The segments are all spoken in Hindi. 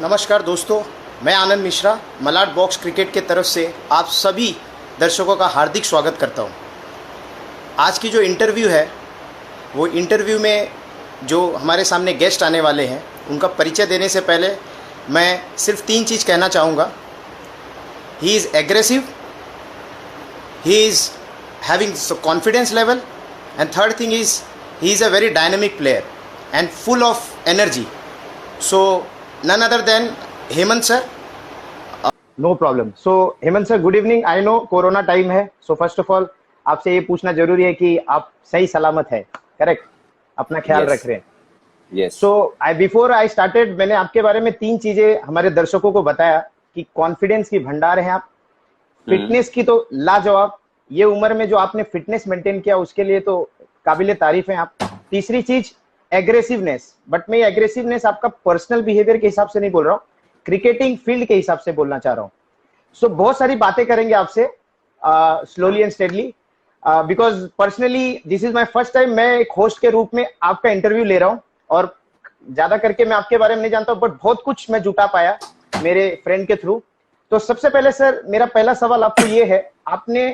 नमस्कार दोस्तों, मैं आनंद मिश्रा मलाड बॉक्स क्रिकेट के तरफ से आप सभी दर्शकों का हार्दिक स्वागत करता हूं। आज की जो इंटरव्यू है वो इंटरव्यू में जो हमारे सामने गेस्ट आने वाले हैं उनका परिचय देने से पहले मैं सिर्फ 3 चीज़ कहना चाहूँगा। He is aggressive, he is having confidence level, and third thing is he is a very dynamic player and full of energy. So none other than Hemant sir. No problem. So Hemant sir, good evening. I know corona time है, so first of all आपसे ये पूछना जरूरी है कि आप सही सलामत है, करेक्ट? अपना ख्याल रख रहे हैं। Yes. So before I started, मैंने आपके बारे में 3 चीजें हमारे दर्शकों को बताया कि कॉन्फिडेंस की भंडार है आप, फिटनेस की तो लाजवाब, ये उम्र में जो आपने फिटनेस मेंटेन किया उसके लिए तो काबिले तारीफ है आप। तीसरी चीज एग्रेसिवनेस, बट मैं एग्रेसिवनेस आपका पर्सनल बिहेवियर के हिसाब से नहीं बोल रहा हूँ, क्रिकेटिंग फील्ड के हिसाब से बोलना चाह रहा हूँ। सो बहुत सारी बातें करेंगे आपसे slowly and steadily, because personally this is my first time मैं एक होस्ट के रूप में आपका इंटरव्यू ले रहा हूँ, और ज्यादा करके मैं आपके बारे में नहीं जानता हूँ, बट बहुत कुछ मैं जुटा पाया मेरे फ्रेंड के थ्रू। तो सबसे पहले सर, मेरा पहला सवाल आपको ये है, आपने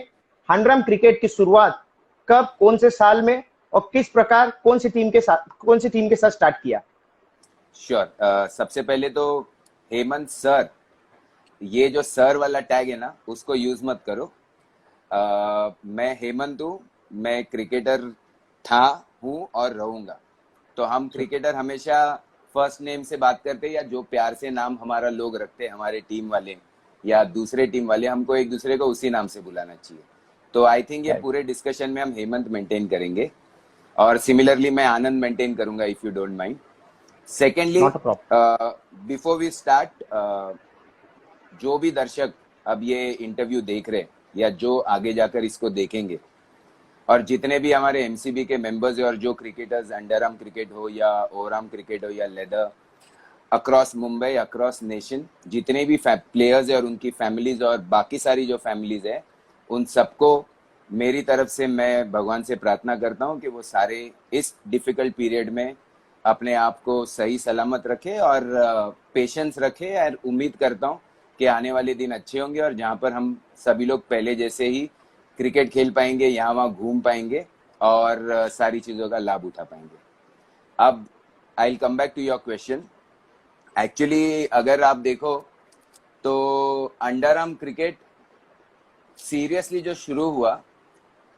हंड्रम क्रिकेट की शुरुआत कब, कौन से साल में और किस प्रकार, कौन सी टीम के साथ स्टार्ट किया? श्योर। सबसे पहले तो हेमंत सर, ये जो सर वाला टैग है ना उसको यूज मत करो। मैं हेमंत हूँ, मैं क्रिकेटर था, हूँ और रहूंगा। तो हम क्रिकेटर हमेशा फर्स्ट नेम से बात करते हैं, या जो प्यार से नाम हमारा लोग रखते हैं, हमारे टीम वाले या दूसरे टीम वाले, हमको एक दूसरे को उसी नाम से बुलाना चाहिए। तो आई थिंक ये पूरे डिस्कशन में हम हेमंत मेंटेन करेंगे, और सिमिलरली मैं आनंद मेंटेन करूंगा, if you don't mind. Secondly, before we start, जो भी दर्शक अब ये इंटरव्यू देख रहे हैं या जो आगे जाकर इसको देखेंगे, और जितने भी हमारे एमसीबी के मेंबर्स हैं और जो क्रिकेटर्स, अंडर आर्म क्रिकेट हो या ओवर आर्म क्रिकेट हो या leather, across Mumbai, across nation, जितने भी प्लेयर्स हैं और उनकी फैमिलीज और बाकी सारी जो फैमिलीज है, उन सबको मेरी तरफ से मैं भगवान से प्रार्थना करता हूँ कि वो सारे इस डिफिकल्ट पीरियड में अपने आप को सही सलामत रखे और पेशेंस रखे। और उम्मीद करता हूँ कि आने वाले दिन अच्छे होंगे, और जहाँ पर हम सभी लोग पहले जैसे ही क्रिकेट खेल पाएंगे, यहाँ वहाँ घूम पाएंगे और सारी चीज़ों का लाभ उठा पाएंगे। अब I will come back to your question. Actually अगर आप देखो तो अंडर आर्म क्रिकेट सीरियसली जो शुरू हुआ,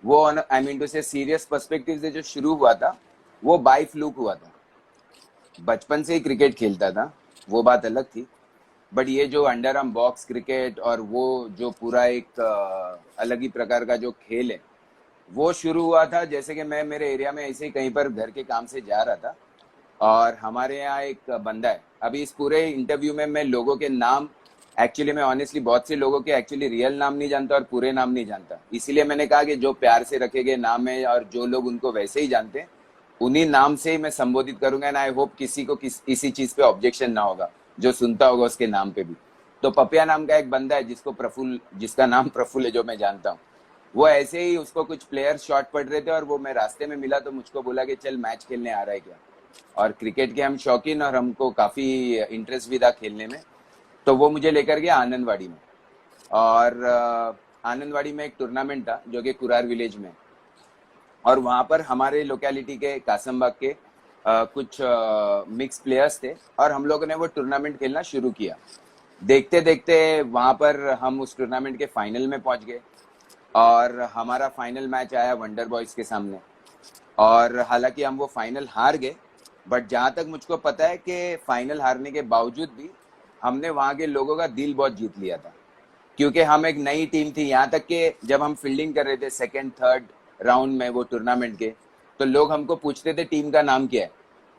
वो आई मीन टू से सीरियस पर्सपेक्टिव से जो शुरू हुआ था, वो बाय फ्लूक हुआ था। बचपन से ही क्रिकेट खेलता था, वो बात अलग थी, बट ये जो अंडर आर्म बॉक्स क्रिकेट और वो जो पूरा एक अलग ही प्रकार का जो खेल है, वो शुरू हुआ था जैसे कि मैं मेरे एरिया में ऐसे ही कहीं पर घर के काम से जा रहा था, और हमारे यहाँ एक बंदा है। अभी इस पूरे इंटरव्यू में मैं लोगों के नाम, एक्चुअली मैं ऑनेस्टली बहुत से लोगों के एक्चुअली रियल नाम नहीं जानता और पूरे नाम नहीं जानता, इसीलिए मैंने कहा कि जो प्यार से रखे गए नाम है और जो लोग उनको वैसे ही जानते हैं, उन्हीं नाम से ही मैं संबोधित करूंगा। एंड आई होप किसी को इसी चीज पे ऑब्जेक्शन ना होगा जो सुनता होगा उसके नाम पे भी। तो पपिया नाम का एक बंदा है जिसका नाम प्रफुल्ल है, जो मैं जानता हूँ। वो ऐसे ही, उसको कुछ प्लेयर शॉट पड़ रहे थे और वो मैं रास्ते में मिला, तो मुझको बोला कि चल मैच खेलने आ रहा है क्या। और क्रिकेट के हम शौकीन और हमको काफी इंटरेस्ट भी था खेलने में, तो वो मुझे लेकर गया आनंदवाड़ी में। और आनंदवाड़ी में एक टूर्नामेंट था जो कि कुरार विलेज में, और वहाँ पर हमारे लोकेलिटी के कासमबाग के कुछ मिक्स प्लेयर्स थे, और हम लोगों ने वो टूर्नामेंट खेलना शुरू किया। देखते देखते वहाँ पर हम उस टूर्नामेंट के फाइनल में पहुँच गए, और हमारा फाइनल मैच आया वंडर बॉयज के सामने। और हालांकि हम वो फाइनल हार गए, बट जहाँ तक मुझको पता है कि फाइनल हारने के बावजूद भी हमने वहाँ के लोगों का दिल बहुत जीत लिया था, क्योंकि हम एक नई टीम थी। यहाँ तक कि जब हम फील्डिंग कर रहे थे सेकंड थर्ड राउंड में वो टूर्नामेंट के, तो लोग हमको पूछते थे टीम का नाम क्या है,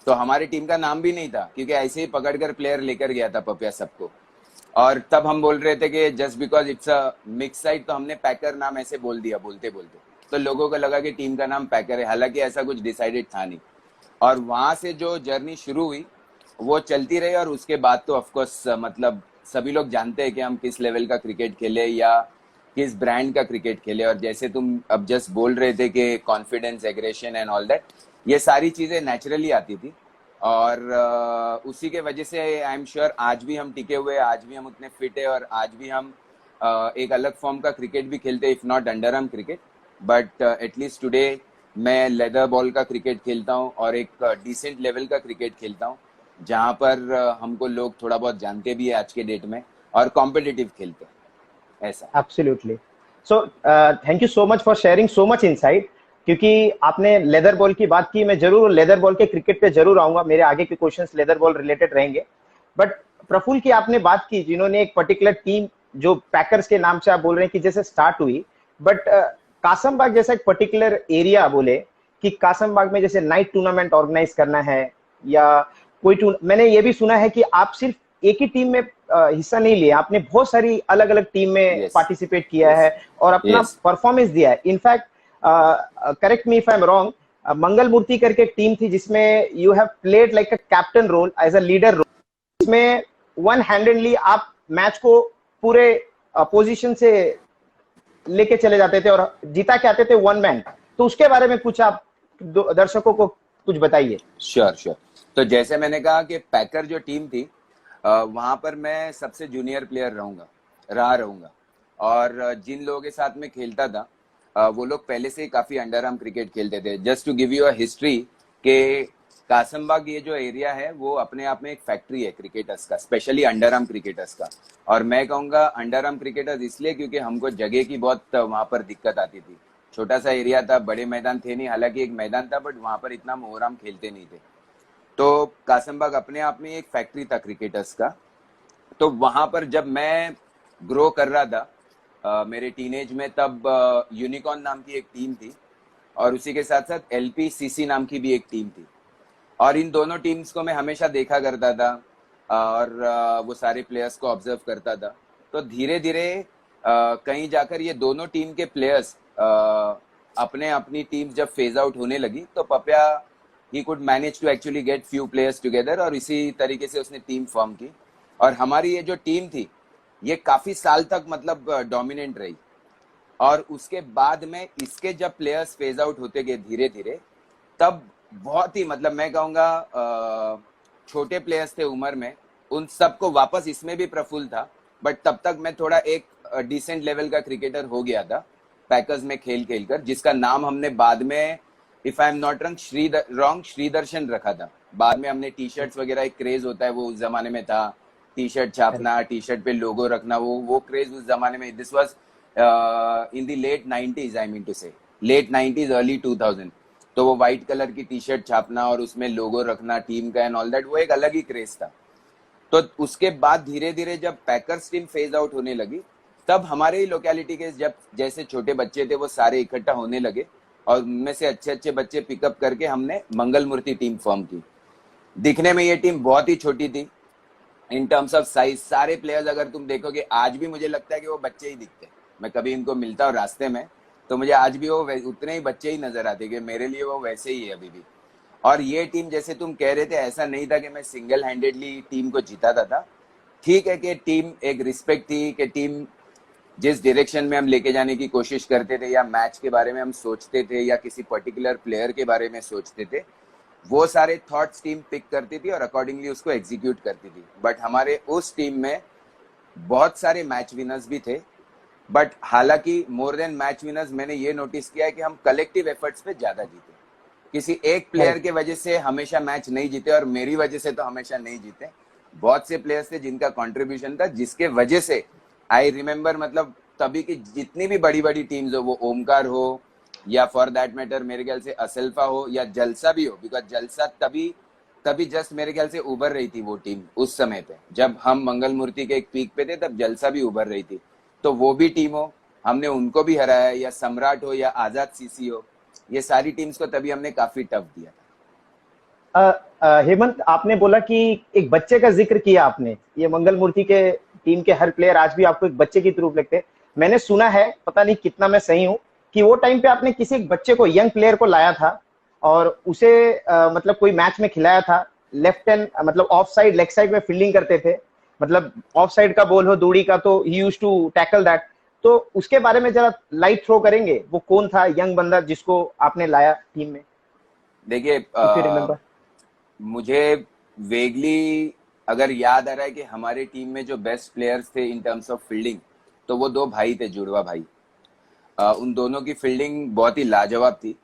तो हमारी टीम का नाम भी नहीं था, क्योंकि ऐसे ही पकड़कर प्लेयर लेकर गया था पपिया सबको। और तब हम बोल रहे थे कि just because it's a mix side, तो हमने पैकर नाम ऐसे बोल दिया बोलते बोलते, तो लोगों को लगा कि टीम का नाम पैकर है, हालांकि ऐसा कुछ डिसाइडेड था नहीं। और वहां से जो जर्नी शुरू हुई वो चलती रही, और उसके बाद तो ऑफकोर्स मतलब सभी लोग जानते हैं कि हम किस लेवल का क्रिकेट खेले या किस ब्रांड का क्रिकेट खेले। और जैसे तुम अब जस्ट बोल रहे थे कि confidence, aggression and all that, ये सारी चीजें नेचुरली आती थी। और उसी के वजह से आई एम श्योर आज भी हम टिके हुए, आज भी हम उतने फिट है और आज भी हम एक अलग फॉर्म का क्रिकेट भी खेलते हैं, if not under arm cricket, but at least today मैं लेदर बॉल का क्रिकेट खेलता हूँ और एक डिसेंट लेवल का क्रिकेट खेलता हूँ, जहाँ पर हमको लोग थोड़ा बहुत जानते भी है आज के डेट में, और कॉम्पिटिटिव खेलते हैं ऐसा। Absolutely. So thank you so much for sharing so much insight. क्योंकि आपने लेदर बॉल की बात की, मैं जरूर लेदर बॉल के क्रिकेट पे जरूर आऊंगा, मेरे आगे के क्वेश्चंस लेदर बॉल रिलेटेड रहेंगे। बट प्रफुल्ल की आपने बात की, जिन्होंने एक पर्टिकुलर टीम जो पैकर्स के नाम से आप बोल रहे हैं कि जैसे स्टार्ट हुई, बट कासमबाग जैसा एक पर्टिकुलर एरिया बोले कि कासमबाग में जैसे नाइट टूर्नामेंट ऑर्गेनाइज करना है, या कोई मैंने ये भी सुना है कि आप सिर्फ एक ही टीम में हिस्सा नहीं लिया, आपने बहुत सारी अलग अलग टीम में पार्टिसिपेट किया है और अपना परफॉर्मेंस दिया है। In fact correct me if I am wrong, Mangal Murti करके एक टीम थी जिसमें you have played like a captain role, as a leader role, जिसमें वन हैंडेडली आप मैच को पूरे पोजीशन से लेके चले जाते थे और जीता के आते थे वन मैन। तो उसके बारे में कुछ आप दर्शकों को कुछ बताइए। Sure sure. तो जैसे मैंने कहा कि पैकर जो टीम थी, वहां पर मैं सबसे जूनियर प्लेयर रहूंगा, और जिन लोगों के साथ में खेलता था वो लोग पहले से ही काफी अंडर आर्म क्रिकेट खेलते थे। Just to give you a history के कासमबाग ये जो एरिया है वो अपने आप में एक फैक्ट्री है क्रिकेटर्स का, स्पेशली अंडर आर्म क्रिकेटर्स का। और मैं कहूंगा अंडर आर्म क्रिकेटर्स इसलिए क्योंकि हमको जगह की बहुत वहां पर दिक्कत आती थी। छोटा सा एरिया था, बड़े मैदान थे नहीं, हालांकि एक मैदान था बट वहां पर इतना मोहराम खेलते नहीं थे। तो कासमबाग अपने आप में एक फैक्ट्री था क्रिकेटर्स का। तो वहां पर जब मैं ग्रो कर रहा था मेरे टीनेज में, तब यूनिकॉर्न नाम की एक टीम थी और उसी के साथ साथ LPCC नाम की भी एक टीम थी, और इन दोनों टीम्स को मैं हमेशा देखा करता था और वो सारे प्लेयर्स को ऑब्जर्व करता था। तो धीरे धीरे कहीं जाकर ये दोनों टीम के प्लेयर्स अपने अपनी टीम जब फेज आउट होने लगी तो Papiya he could manage to actually get few players together, और इसी तरीके से उसने टीम फॉर्म की। और हमारी ये जो टीम थी ये काफी साल तक मतलब डोमिनेंट रही। और उसके बाद में इसके जब प्लेयर्स फेज आउट होते गए धीरे धीरे, तब बहुत ही मतलब मैं कहूंगा छोटे प्लेयर्स थे उम्र में, उन सबको वापस, इसमें भी प्रफुल्ल था बट तब तक मैं थोड़ा एक डिसेंट लेवल का क्रिकेटर हो गया था पैकर्स में खेल खेल कर, जिसका नाम हमने बाद में, if I am not wrong, Shridarshan रखा था। बाद में हमने टी शर्ट्स वगैरह, एक क्रेज होता है वो उस जमाने में था, टी शर्ट छापना, टी शर्ट पे लोगो रखना, वो क्रेज उस जमाने में, this was in the late 90s, I mean to say late 90s early 2000। तो वो व्हाइट कलर की टी शर्ट छापना और उसमें लोगो रखना टीम का एंड ऑल दैट, वो एक अलग ही क्रेज था। तो उसके बाद धीरे धीरे जब पैकर्स टीम फेज आउट होने लगी, तब हमारे ही लोकेलिटी के जब जैसे छोटे बच्चे थे वो सारे इकट्ठा होने लगे, और उनमें से अच्छे अच्छे बच्चे पिकअप करके हमने मंगल मूर्ति टीम फॉर्म की। दिखने में ये टीम बहुत ही छोटी थी इन टर्म्स ऑफ साइज। सारे प्लेयर्स अगर तुम देखोगे आज भी मुझे लगता है कि वो बच्चे ही दिखते हैं। मैं कभी इनको मिलता हूँ रास्ते में तो मुझे आज भी वो उतने ही बच्चे ही नजर आते कि मेरे लिए वो वैसे ही है अभी भी। और ये टीम जैसे तुम कह रहे थे, ऐसा नहीं था कि मैं सिंगल हैंडेडली टीम को जिताता था। ठीक है कि टीम एक रिस्पेक्ट थी कि टीम जिस डायरेक्शन में हम लेके जाने की कोशिश करते थे या मैच के बारे में हम सोचते थे या किसी पर्टिकुलर प्लेयर के बारे में सोचते थे, वो सारे थॉट्स टीम पिक करती थी और अकॉर्डिंगली उसको एग्जीक्यूट करती थी। बट हमारे उस टीम में बहुत सारे मैच विनर्स भी थे, बट हालांकि मोर देन मैच विनर्स मैंने ये नोटिस किया है कि हम कलेक्टिव एफर्ट्स पे ज्यादा जीते। किसी एक प्लेयर के वजह से हमेशा मैच नहीं जीते, और मेरी वजह से तो हमेशा नहीं जीते। बहुत से प्लेयर्स थे जिनका कंट्रीब्यूशन था, जिसके वजह से आई रिमेम्बर, मतलब तभी की जितनी भी बड़ी बड़ी टीम्स हो, वो ओमकार हो या फॉर दैट मैटर मेरे ख्याल से असल्फा हो या जलसा भी हो, बिकॉज जलसा तभी जस्ट मेरे ख्याल से उभर रही थी वो टीम उस समय पे। जब हम मंगल मूर्ति के एक पीक पे थे तब जलसा भी उभर रही थी। तो वो भी टीम हो, हमने उनको भी हराया, या सम्राट हो या आजाद सीसी हो, ये सारी टीम्स को तभी हमने काफी टफ दिया था। हेमंत, आपने बोला कि एक बच्चे का जिक्र किया आपने, ये मंगल मूर्ति के टीम के हर प्लेयर आज भी आपको एक बच्चे की तरफ लगते हैं। मैंने सुना है, पता नहीं कितना मैं सही हूँ, कि वो टाइम पे आपने किसी एक बच्चे को, यंग प्लेयर को लाया था और उसे मतलब कोई मैच में खिलाया था। लेफ्ट हैंड मतलब ऑफ साइड, लेग साइड में फील्डिंग करते थे, मतलब ऑफ साइड का बॉल हो दूरी का तो ही यूज्ड टू टैकल दैट। तो उसके बारे में जरा लाइट थ्रो करेंगे, वो कौन था यंग बंदा जिसको आपने लाया टीम में? देखिए मुझे वेगली अगर याद आ रहा है कि हमारे टीम में जो बेस्ट प्लेयर्स थे इन टर्म्स ऑफ फील्डिंग, तो वो दो भाई थे, जुड़वा भाई। उन दोनों की फील्डिंग बहुत ही लाजवाब थी।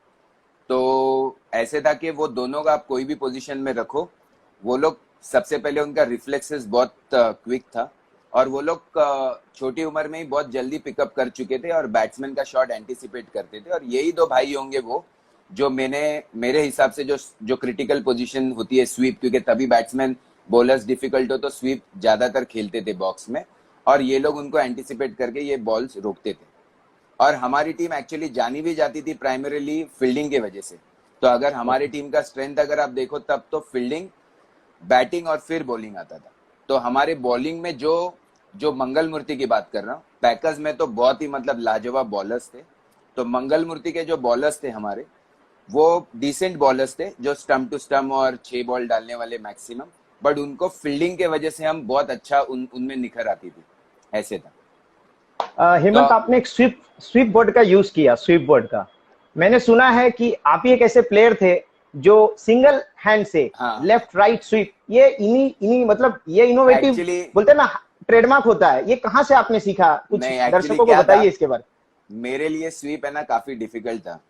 तो ऐसे था कि वो दोनों का आप कोई भी पोजीशन में रखो, वो लोग सबसे पहले उनका रिफ्लेक्सेस बहुत क्विक था, और वो लोग छोटी उम्र में ही बहुत जल्दी पिकअप कर चुके थे और बैट्समैन का शॉट एंटिसिपेट करते थे। और यही दो भाई होंगे वो जो मेरे हिसाब से जो क्रिटिकल पोजीशन होती है स्वीप, क्योंकि तभी बैट्समैन बॉलर्स डिफिकल्ट हो तो स्वीप ज्यादातर खेलते थे बॉक्स में, और ये लोग उनको एंटिसिपेट करके ये बॉल्स रोकते थे। और हमारी टीम एक्चुअली जानी भी जाती थी प्राइमरीली फील्डिंग की वजह से। तो अगर हमारी टीम का स्ट्रेंथ अगर आप देखो तब तो फील्डिंग, बैटिंग और फिर बॉलिंग आता था। तो हमारे बॉलिंग में जो मंगल मूर्ति की बात कर रहा हूँ, पैकर्स में तो बहुत ही मतलब लाजवाब बॉलर्स थे। तो मंगल मूर्ति के जो बॉलर्स थे हमारे, वो डिसेंट बॉलर्स थे, जो स्टम्प टू स्टम्प और 6 बॉल डालने वाले मैक्सिमम, बट उनको फील्डिंग के वजह से हम बहुत अच्छा उनमें निखर आती थी, ऐसे था। हेमंत, तो आपने एक स्वीप बोर्ड का यूज किया, स्वीप बोर्ड का। मैंने सुना है कि आप ही एक ऐसे प्लेयर थे जो सिंगल हैंड से हाँ, लेफ्ट राइट स्वीप, ये इन्हीं मतलब ये इनोवेटिव एक्चुअली बोलते हैं ना, ट्रेडमार्क होता है। ये कहाँ से आपने सीखा? कुछ नहीं, एक्चुअली दर्शकों को क्या था, बताइए इसके बारे मेरे लिए स्वीप है ना काफी डिफिकल्ट था।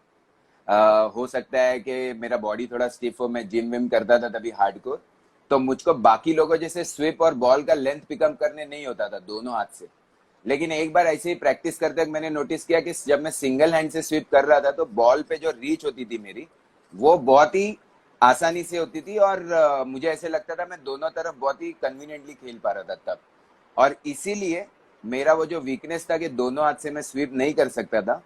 हो सकता है कि मेरा बॉडी थोड़ा स्टिफ हो, मैं जिम विम करता था तभी हार्डकोर, तो मुझको बाकी लोगों जैसे स्विप और बॉल का लेंथ पिकअप करने नहीं होता था दोनों हाथ से। लेकिन एक बार ऐसे ही प्रैक्टिस करते वक्त मैंने नोटिस किया कि जब मैं सिंगल हैंड से स्विप कर रहा था तो बॉल पे जो रीच होती थी मेरी, वो बहुत ही आसानी से होती थी, और मुझे ऐसे लगता था मैं दोनों तरफ बहुत ही कन्वीनियंटली खेल पा रहा था तब। और इसीलिए मेरा वो जो वीकनेस था कि दोनों हाथ से मैं स्वीप नहीं कर सकता था,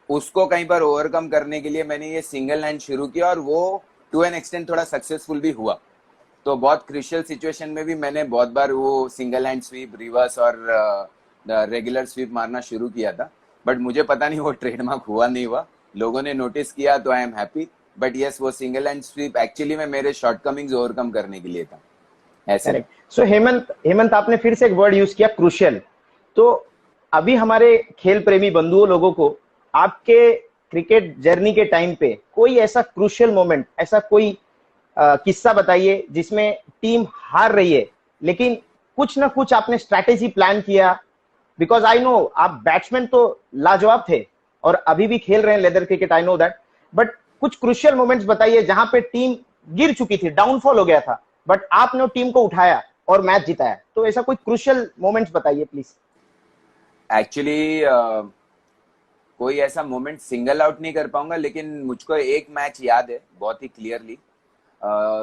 उसको कहीं पर ओवरकम करने के लिए मैंने ये सिंगल हैंड शुरू किया, और वो टू एन एक्सटेंट थोड़ा सक्सेसफुल भी हुआ। तो बहुत क्रिशियल सिचुएशन में भी मैंने बहुत बार वो सिंगल हैंड स्वीप, रिवर्स और रेगुलर स्वीप मारना शुरू किया था। बट मुझे पता नहीं वो ट्रेडमार्क हुआ नहीं हुआ, लोगों ने नोटिस किया तो I am happy. But yes, वो सिंगल हैंड स्वीप एक्चुअली में मेरे शॉर्टकमिंग्स ओवरकम करने के लिए था, ऐसे था। करेक्ट। सो हेमंत, आपने फिर से एक वर्ड यूज किया, क्रूशियल। तो अभी हमारे खेल प्रेमी बंधुओं लोगों को आपके क्रिकेट जर्नी के टाइम पे कोई ऐसा क्रूशियल मोमेंट, ऐसा कोई किस्सा बताइए जिसमें टीम हार रही है लेकिन कुछ ना कुछ आपने स्ट्रैटेजी प्लान किया। बिकॉज आई नो आप बैट्समैन तो लाजवाब थे और अभी भी खेल रहे हैं leather cricket, I know that. But कुछ क्रूशियल मोमेंट्स बताइए जहां पे टीम गिर चुकी थी, डाउनफॉल हो गया था, बट आपने टीम को उठाया और मैच जिताया। तो ऐसा कोई क्रूशियल मोमेंट्स बताइए प्लीज। एक्चुअली कोई ऐसा मोमेंट सिंगल आउट नहीं कर पाऊंगा, लेकिन मुझको एक मैच याद है बहुत ही क्लियरली।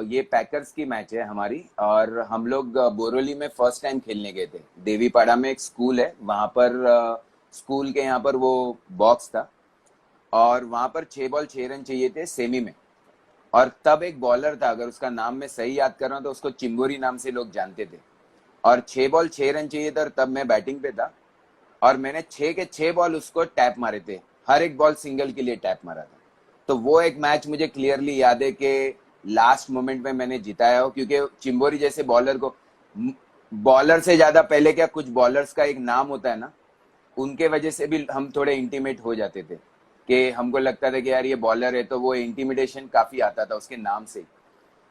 ये पैकर्स की मैच है हमारी, और हम लोग बोरोली में फर्स्ट टाइम खेलने गए थे। देवीपाड़ा में एक स्कूल है, वहां पर स्कूल के यहाँ पर वो बॉक्स था, और वहां पर 6 बॉल 6 रन चाहिए थे सेमी में। और तब एक बॉलर था, अगर उसका नाम मैं सही याद कर रहा हूँ तो उसको चिंबोरी नाम से लोग जानते थे। और 6 बॉल 6 रन चाहिए था, और तब मैं बैटिंग पे था, और मैंने 6 के 6 बॉल उसको टैप मारे थे, हर एक बॉल सिंगल के लिए टैप मारा था। तो वो एक मैच मुझे क्लियरली याद है कि लास्ट मोमेंट में मैंने जिताया हो, क्योंकि चिंबोरी जैसे बॉलर को, बॉलर से ज्यादा पहले क्या कुछ बॉलर्स का एक नाम होता है ना, उनके वजह से भी हम थोड़े इंटीमेट हो जाते थे, कि हमको लगता था कि यार ये बॉलर है, तो वो इंटीमिडेशन काफी आता था उसके नाम से।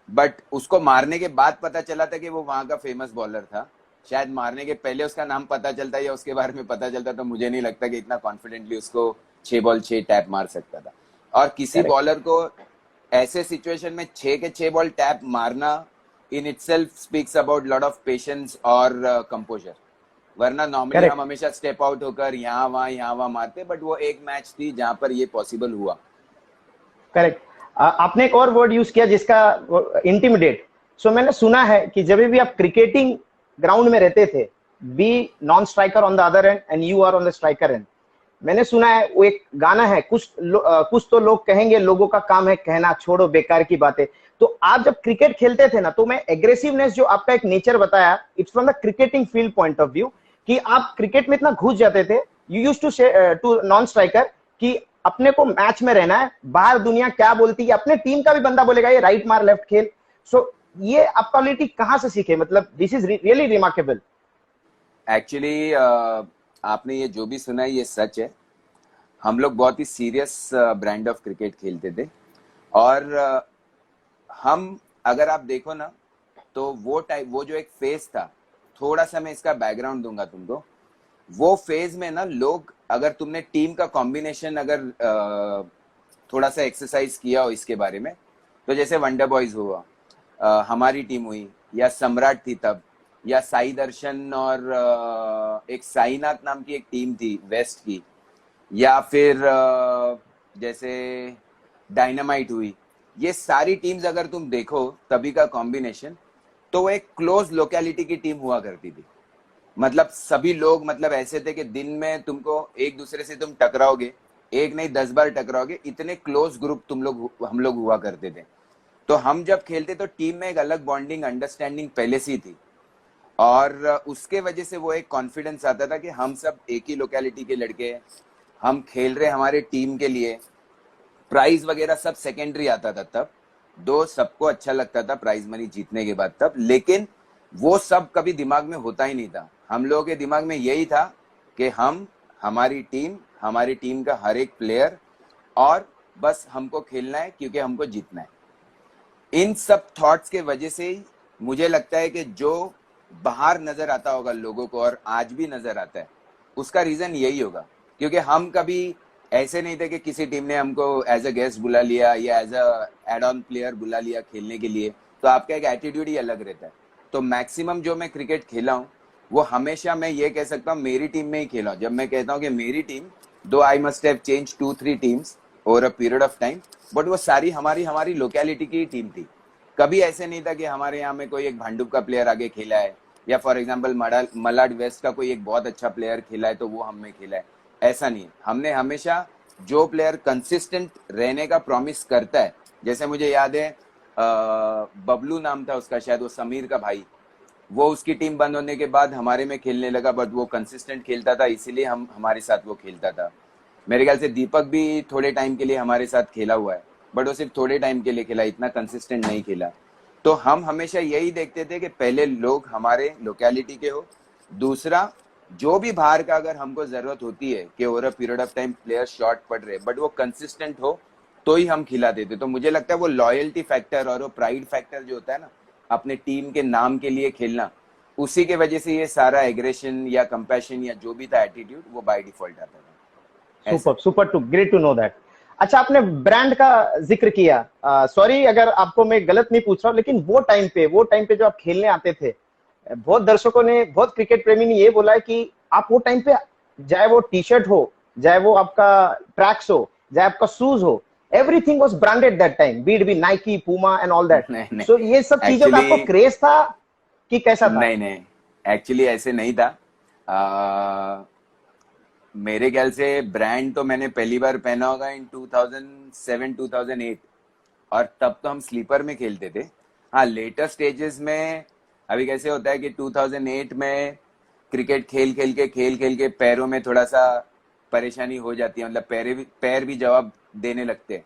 बट उसको मारने के बाद पता चला था कि वो वहां का फेमस बॉलर था। शायद मारने के पहले उसका नाम पता चलता या उसके बारे में पता चलता तो मुझे नहीं लगता कि इतना कॉन्फिडेंटली उसको 6 बॉल 6 टैप मार सकता था। और किसी बॉलर को ऐसे सिचुएशन में 6 के 6 बॉल टैप मारना in itself speaks about lot of patience और कंपोजर। वरना नॉर्मली हम हमेशा स्टेप आउट होकर यहाँ वहां मारते, बट वो एक मैच थी जहां पर ये पॉसिबल हुआ। करेक्ट। आपने एक और वर्ड यूज किया जिसका, इंटिमिडेट। सो मैंने सुना है कि जब भी आप क्रिकेटिंग ग्राउंड में रहते थे, be non striker on the other end and you are on the striker end, मैंने सुना है वो एक गाना है, कुछ तो लोग कहेंगे लोगों का काम है कहना छोड़ो बेकार की बातें। तो आप जब क्रिकेट खेलते थे ना, तो मैं एग्रेसिवनेस जो आपका एक नेचर बताया, it's from the cricketing field point of view, कि आप क्रिकेट में इतना घुस जाते थे। You use to non striker कि अपने को मैच में रहना है, बाहर दुनिया क्या बोलती है, अपने टीम का भी बंदा बोलेगा ये राइट मार लेफ्ट खेल। सो ये आप क्वालिटी कहां से सीखे? मतलब this is really remarkable. Actually आपने ये जो भी सुना है ये सच है। हम लोग बहुत ही सीरियस ब्रांड ऑफ क्रिकेट खेलते थे, और हम अगर आप देखो ना, तो वो जो एक फेज था, थोड़ा सा मैं इसका बैकग्राउंड दूंगा तुमको। वो फेज में ना लोग, अगर तुमने टीम का कॉम्बिनेशन अगर थोड़ा सा एक्सरसाइज किया हो इसके बारे में, तो जैसे वंडर बॉयज हुआ, हमारी टीम हुई, या सम्राट थी तब, या साई दर्शन और एक साईनाथ नाम की एक टीम थी वेस्ट की, या फिर जैसे डायनामाइट हुई, ये सारी टीम्स अगर तुम देखो तभी का कॉम्बिनेशन, तो वो एक क्लोज लोकेलिटी की टीम हुआ करती थी। मतलब सभी लोग मतलब ऐसे थे कि दिन में तुमको एक दूसरे से तुम टकराओगे, एक नहीं 10 बार टकराओगे, इतने क्लोज ग्रुप हम लोग हुआ करते थे। तो हम जब खेलते तो टीम में एक अलग बॉन्डिंग अंडरस्टैंडिंग पहले से ही थी, और उसके वजह से वो एक कॉन्फिडेंस आता था कि हम सब एक ही लोकेलिटी के लड़के हैं, हम खेल रहे हमारे टीम के लिए। प्राइज वगैरह सब सेकेंडरी आता था तब, दो सबको अच्छा लगता था प्राइज मनी जीतने के बाद तब, लेकिन वो सब कभी दिमाग में होता ही नहीं था। हम लोगों के दिमाग में यही था कि हम, हमारी टीम का हर एक प्लेयर, और बस हमको खेलना है क्योंकि हमको जीतना है। इन सब थॉट्स के वजह से ही मुझे लगता है कि जो बाहर नजर आता होगा लोगों को, और आज भी नजर आता है, उसका रीजन यही होगा। क्योंकि हम कभी ऐसे नहीं थे कि किसी टीम ने हमको एज अ गेस्ट बुला लिया या as a add on player बुला लिया खेलने के लिए, तो आपका एक एटीट्यूड ही अलग रहता है। तो मैक्सिमम जो मैं क्रिकेट खेला हूँ, वो हमेशा मैं ये कह सकता हूँ मेरी टीम में ही खेला हूँ। जब मैं कहता हूँ कि मेरी टीम, दो I must have change 2-3 teams over a period of time, but वो सारी हमारी लोकेलिटी की टीम थी। कभी ऐसे नहीं था कि हमारे यहाँ में कोई एक भांडुप का प्लेयर आगे खेला है, या फॉर एग्जाम्पल मलाड वेस्ट का कोई एक बहुत अच्छा प्लेयर खेला है तो वो हमें खेला है, ऐसा नहीं। हमने हमेशा जो प्लेयर कंसिस्टेंट रहने का प्रॉमिस करता है, जैसे मुझे याद है बबलू नाम था उसका, शायद वो समीर का भाई, वो उसकी टीम बंद होने के बाद हमारे में खेलने लगा, बट वो कंसिस्टेंट खेलता था, इसीलिए हम हमारे साथ वो खेलता था। मेरे ख्याल से दीपक भी थोड़े टाइम के लिए हमारे साथ खेला हुआ है, बट वो सिर्फ थोड़े टाइम के लिए खेला, इतना कंसिस्टेंट नहीं खेला। तो हम हमेशा यही देखते थे कि पहले लोग हमारे लोकेलिटी के हो, दूसरा जो भी बाहर का अगर हमको जरूरत होती है कि over a period of time player short पड़ रहे, बट वो कंसिस्टेंट हो तो ही हम खिला देते। तो मुझे लगता है वो लॉयल्टी फैक्टर और वो प्राइड फैक्टर जो होता है ना, अपने टीम के नाम के लिए खेलना, उसी के वजह से ये सारा एग्रेशन या कंपैशन या जो भी था एटीट्यूड, वो बाय डिफॉल्ट आता था। Super super to great to know that. अच्छा, आपने ब्रांड का जिक्र किया, सॉरी अगर आपको मैं गलत नहीं पूछ रहा हूँ, लेकिन वो टाइम पे जो आप खेलने आते थे, बहुत दर्शकों ने, बहुत क्रिकेट प्रेमी ने ये बोला है कि आप वो टाइम पे, चाहे वो टी शर्ट हो, चाहे वो आपका ट्रैक्स हो, चाहे आपका शूज हो, everything was branded that time, B it be Nike, Puma and all that. नहीं सो ये सब चीजों का आपको क्रेज था कि कैसा था? नहीं, एक्चुअली ऐसे नहीं था। मेरे ख्याल से ब्रांड तो मैंने पहली बार पहना होगा इन 2007-2008, और तब तो हम स्लीपर में खेलते थे। हाँ, लेटर स्टेजेस में अभी कैसे होता है कि 2008 में क्रिकेट खेल खेल के पैरों में थोड़ा सा परेशानी हो जाती है, मतलब पैर भी जवाब देने लगते हैं,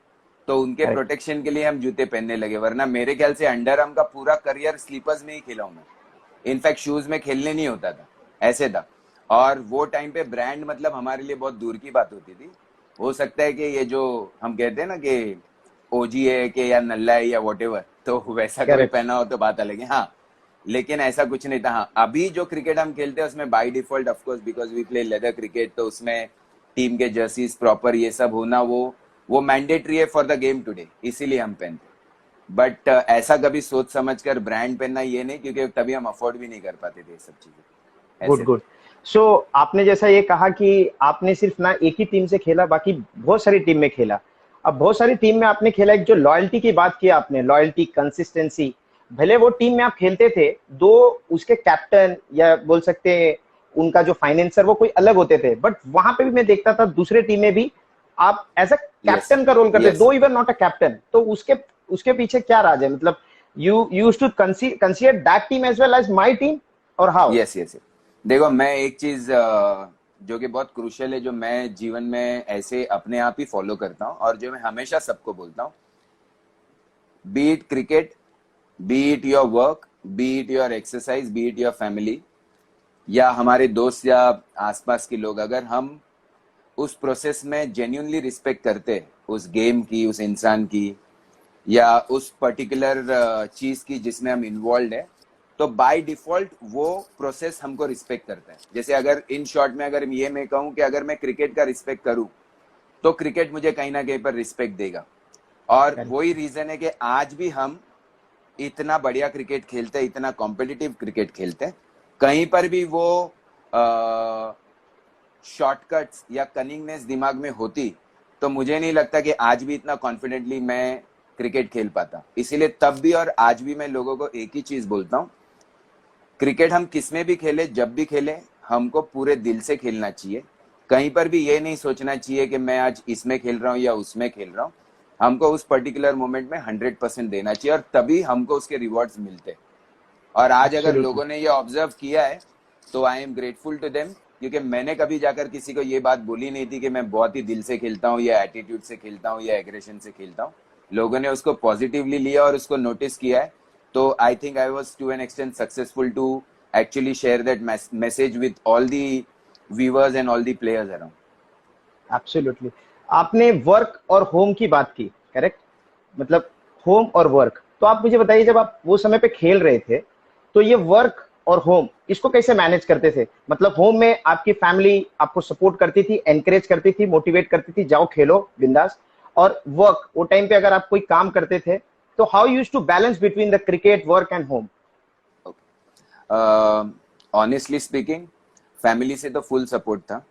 तो उनके प्रोटेक्शन के लिए हम जूते पहनने लगे। वरना मेरे ख्याल से अंडर आर्म का पूरा करियर स्लीपर्स में ही खेला हूं मैं, इनफैक्ट शूज में खेलने नहीं होता था, ऐसे था। और वो टाइम पे ब्रांड मतलब हमारे लिए बहुत दूर की बात होती थी। हो सकता है कि ये जो हम कहते हैं ना कि ओजी है कि या नल्ला है या वॉटेवर, तो वैसा कोई पहना हो तो बात अलग है। हाँ, लेकिन ऐसा कुछ नहीं था। हाँ, अभी जो क्रिकेट हम खेलते हैं उसमें by default of course because we play leather cricket, तो उसमें टीम के जर्सीज प्रॉपर ये सब होना वो मैंडेटरी है फॉर द गेम टुडे, इसीलिए हम पहनते। बट ऐसा कभी सोच समझ कर ब्रांड पहनना ये नहीं, क्योंकि तभी हम अफोर्ड भी नहीं कर पाते थे ये सब चीजें। Good good. सो आपने जैसा ये कहा कि आपने सिर्फ ना एक ही टीम से खेला, बाकी बहुत सारी टीम में खेला। अब बहुत सारी टीम में आपने खेला, एक जो लॉयल्टी की बात की आपने, लॉयल्टी, कंसिस्टेंसी, भले वो टीम में आप खेलते थे, दो उसके कैप्टन या बोल सकते हैं उनका जो फाइनेंसर वो कोई अलग होते थे, बट वहां पे भी मैं देखता था दूसरे टीम में भी आप एज अ कैप्टन का रोल करते, दो इवन नॉट अ कैप्टन। तो उसके पीछे क्या राज है? मतलब you used to consider that team as well as my team, और हाउ? यस। देखो, मैं एक चीज जो कि बहुत क्रूशियल है, जो मैं जीवन में ऐसे अपने आप ही फॉलो करता हूँ और जो मैं हमेशा सबको बोलता हूँ, B it cricket, B it your work, B it your exercise, B it your family, या हमारे दोस्त या आसपास के लोग, अगर हम उस प्रोसेस में जेन्युइनली रिस्पेक्ट करते उस गेम की, उस इंसान की, या उस पर्टिकुलर चीज की जिसमें हम इन्वॉल्व है, तो बाय डिफॉल्ट वो प्रोसेस हमको रिस्पेक्ट करता है। जैसे अगर इन शॉर्ट में अगर ये मैं कहूँ कि अगर मैं क्रिकेट का रिस्पेक्ट करूँ तो क्रिकेट मुझे कहीं ना कहीं पर रिस्पेक्ट देगा। और वही रीजन है कि आज भी हम इतना बढ़िया क्रिकेट खेलते हैं, इतना कॉम्पिटिटिव क्रिकेट खेलते हैं, कहीं पर भी वो शॉर्टकट्स या कनिंगनेस दिमाग में होती तो मुझे नहीं लगता कि आज भी इतना कॉन्फिडेंटली मैं क्रिकेट खेल पाता। इसीलिए तब भी और आज भी मैं लोगों को एक ही चीज बोलता हूँ, क्रिकेट हम किसमें भी खेले, जब भी खेले, हमको पूरे दिल से खेलना चाहिए। कहीं पर भी ये नहीं सोचना चाहिए कि मैं आज इसमें खेल रहा हूँ या उसमें खेल रहा हूँ। हमको उस पर्टिकुलर मोमेंट में 100% देना चाहिए और तभी हमको उसके रिवॉर्ड्स मिलते। और आज अगर लोगों ने ये ऑब्जर्व किया है तो I am grateful to them, क्योंकि मैंने कभी जाकर किसी को ये बात बोली नहीं थी कि मैं बहुत ही दिल से खेलता हूँ या एटीट्यूड से खेलता हूँ या एग्रेशन से खेलता हूँ। लोगों ने उसको पॉजिटिवली लिया और उसको नोटिस किया है। तो I think I was to an extent successful to actually share that message with all the viewers and all the players around. Absolutely. आपने वर्क और होम की बात की, करेक्ट? मतलब होम और वर्क, तो आप मुझे बताइए, जब आप वो समय पे खेल रहे थे तो ये वर्क और होम इसको कैसे मैनेज करते थे? मतलब होम में आपकी फैमिली आपको सपोर्ट करती थी, एनकरेज करती थी, मोटिवेट करती थी, जाओ खेलो बिंदास, और वर्क वो टाइम पे अगर आप कोई काम करते थे तो how used to balance between the cricket, work and home? Honestly speaking, family से तो फुल सपोर्ट था।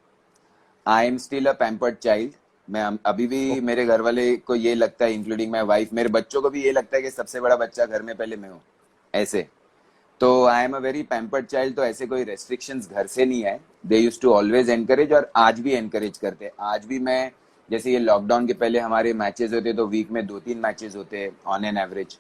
I am still a pampered child. मैं अभी भी मेरे घर वाले को ये लगता है, इंक्लूडिंग माई वाइफ, मेरे बच्चों को भी ये लगता है कि सबसे बड़ा बच्चा घर में पहले मैं हूँ, ऐसे। तो I am a very pampered child, तो ऐसे कोई रेस्ट्रिक्शंस घर से नहीं आए। They used to always encourage, और आज भी एनकरेज करते। आज भी मैं, जैसे ये लॉकडाउन के पहले हमारे मैचेस होते तो वीक में 2-3 मैचेस होते ऑन एन एवरेज।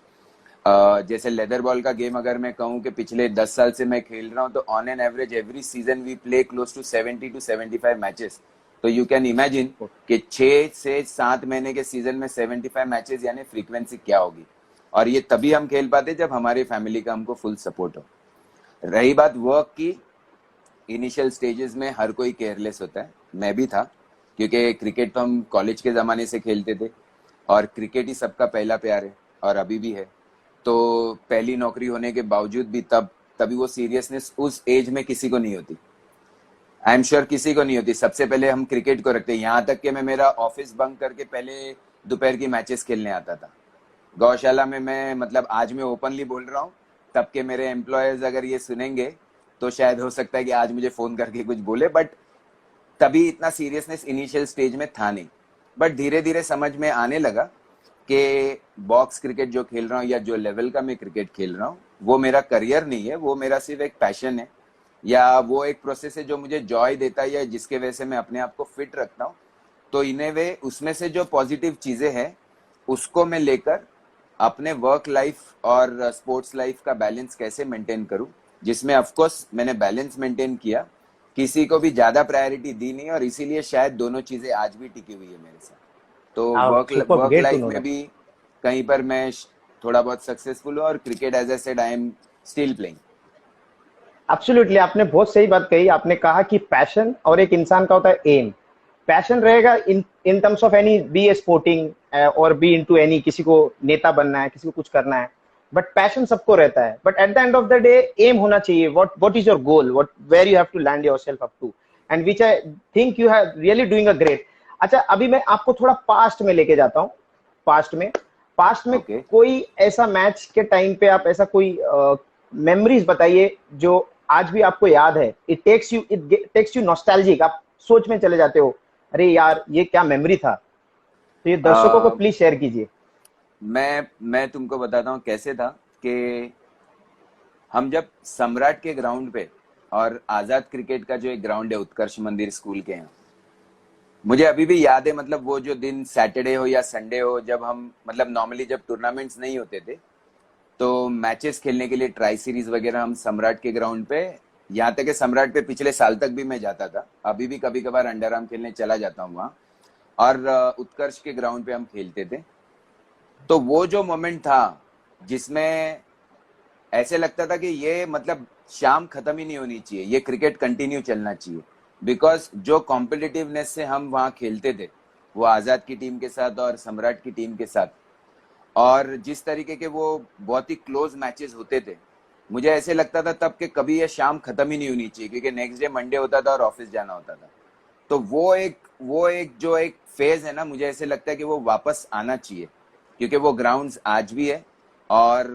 जैसे लेदर बॉल का गेम अगर मैं कहूँ कि पिछले 10 साल से मैं खेल रहा हूँ, तो on an average every season we play close to 70 to 75 matches. तो यू कैन इमेजिन कि 6 से 7 महीने के सीजन में 75 मैचेस, यानी फ्रीक्वेंसी क्या होगी। और ये तभी हम खेल पाते जब हमारी फैमिली का हमको फुल सपोर्ट हो। रही बात वर्क की, इनिशियल स्टेजेस में हर कोई केयरलेस होता है, मैं भी था, क्योंकि क्रिकेट तो हम कॉलेज के ज़माने से खेलते थे और क्रिकेट ही सबका पहला प्यार है और अभी भी है। तो पहली नौकरी होने के बावजूद भी तभी वो सीरियसनेस उस एज में किसी को नहीं होती। आई एम श्योर किसी को नहीं होती। सबसे पहले हम क्रिकेट को रखते हैं, यहाँ तक कि मैं मेरा ऑफिस बंक करके पहले दोपहर की मैचेस खेलने आता था गौशाला में। मैं मतलब आज मैं ओपनली बोल रहा हूँ, तब के मेरे एम्प्लॉयर्स अगर ये सुनेंगे तो शायद हो सकता है कि आज मुझे फोन करके कुछ बोले, बट तभी इतना सीरियसनेस इनिशियल स्टेज में था नहीं। बट धीरे धीरे समझ में आने लगा कि बॉक्स क्रिकेट जो खेल रहा हूँ या जो लेवल का मैं क्रिकेट खेल रहा हूँ, वो मेरा करियर नहीं है, वो मेरा सिर्फ एक पैशन है, या वो एक प्रोसेस है जो मुझे जॉय देता है या जिसके वजह से मैं अपने आप को फिट रखता हूँ। तो इन ए वे उसमें से जो पॉजिटिव चीजें हैं उसको मैं लेकर अपने वर्क लाइफ और स्पोर्ट्स लाइफ का बैलेंस कैसे मेंटेन करूं, जिसमें ऑफकोर्स मैंने बैलेंस मेंटेन किया, किसी को भी ज्यादा प्रायोरिटी दी नहीं, और इसीलिए शायद दोनों चीजें आज भी टिकी हुई है मेरे साथ। तो वर्क लाइफ में भी कहीं पर मैं थोड़ा बहुत सक्सेसफुल हूँ, और cricket as I said I am still playing. Absolutely, आपने बहुत सही बात कही। आपने कहा कि पैशन और एक इंसान का होता है एम। पैशन रहेगा in terms of any, be a sporting और बी इनटू एनी, किसी को नेता बनना है, किसी को कुछ करना है, बट पैशन सबको रहता है। But at the end of the day aim होना चाहिए, what is your goal, what where you have to land yourself up to, and which I think you have really doing a great. अच्छा, अभी मैं आपको थोड़ा पास्ट में लेके जाता हूँ। पास्ट में Okay. कोई ऐसा मैच के टाइम पे आप ऐसा कोई मेमोरीज बताइए जो आज भी आपको याद है। इट टेक्स यू नॉस्टैल्जिक, आप सोच में चले जाते हो, अरे यार ये क्या मेमोरी था। तो ये दर्शकों को प्लीज शेयर कीजिए। मैं तुमको बताता हूँ कैसे था कि हम जब सम्राट के ग्राउंड पे, और आजाद क्रिकेट का जो एक ग्राउंड है उत्कर्ष मंदिर स्कूल के यहाँ, मुझे अभी भी याद है। मतलब वो जो दिन सैटरडे हो या संडे हो, जब हम मतलब नॉर्मली जब टूर्नामेंट्स नहीं होते थे तो मैचेस खेलने के लिए ट्राई सीरीज वगैरह हम सम्राट के ग्राउंड पे, यहाँ तक कि सम्राट पे पिछले साल तक भी मैं जाता था, अभी भी कभी कभार अंडर आर्म खेलने चला जाता हूँ वहाँ, और उत्कर्ष के ग्राउंड पे हम खेलते थे। तो वो जो मोमेंट था जिसमें ऐसे लगता था कि ये मतलब शाम खत्म ही नहीं होनी चाहिए, ये क्रिकेट कंटिन्यू चलना चाहिए, बिकॉज जो कॉम्पिटिटिवनेस से हम वहाँ खेलते थे वो आजाद की टीम के साथ और सम्राट की टीम के साथ, और जिस तरीके के वो बहुत ही क्लोज मैचेस होते थे, मुझे ऐसे लगता था तब कि कभी ये शाम खत्म ही नहीं होनी चाहिए, क्योंकि नेक्स्ट डे मंडे होता था और ऑफिस जाना होता था। तो वो एक जो एक फेज है ना, मुझे ऐसे लगता है कि वो वापस आना चाहिए, क्योंकि वो ग्राउंड्स आज भी है और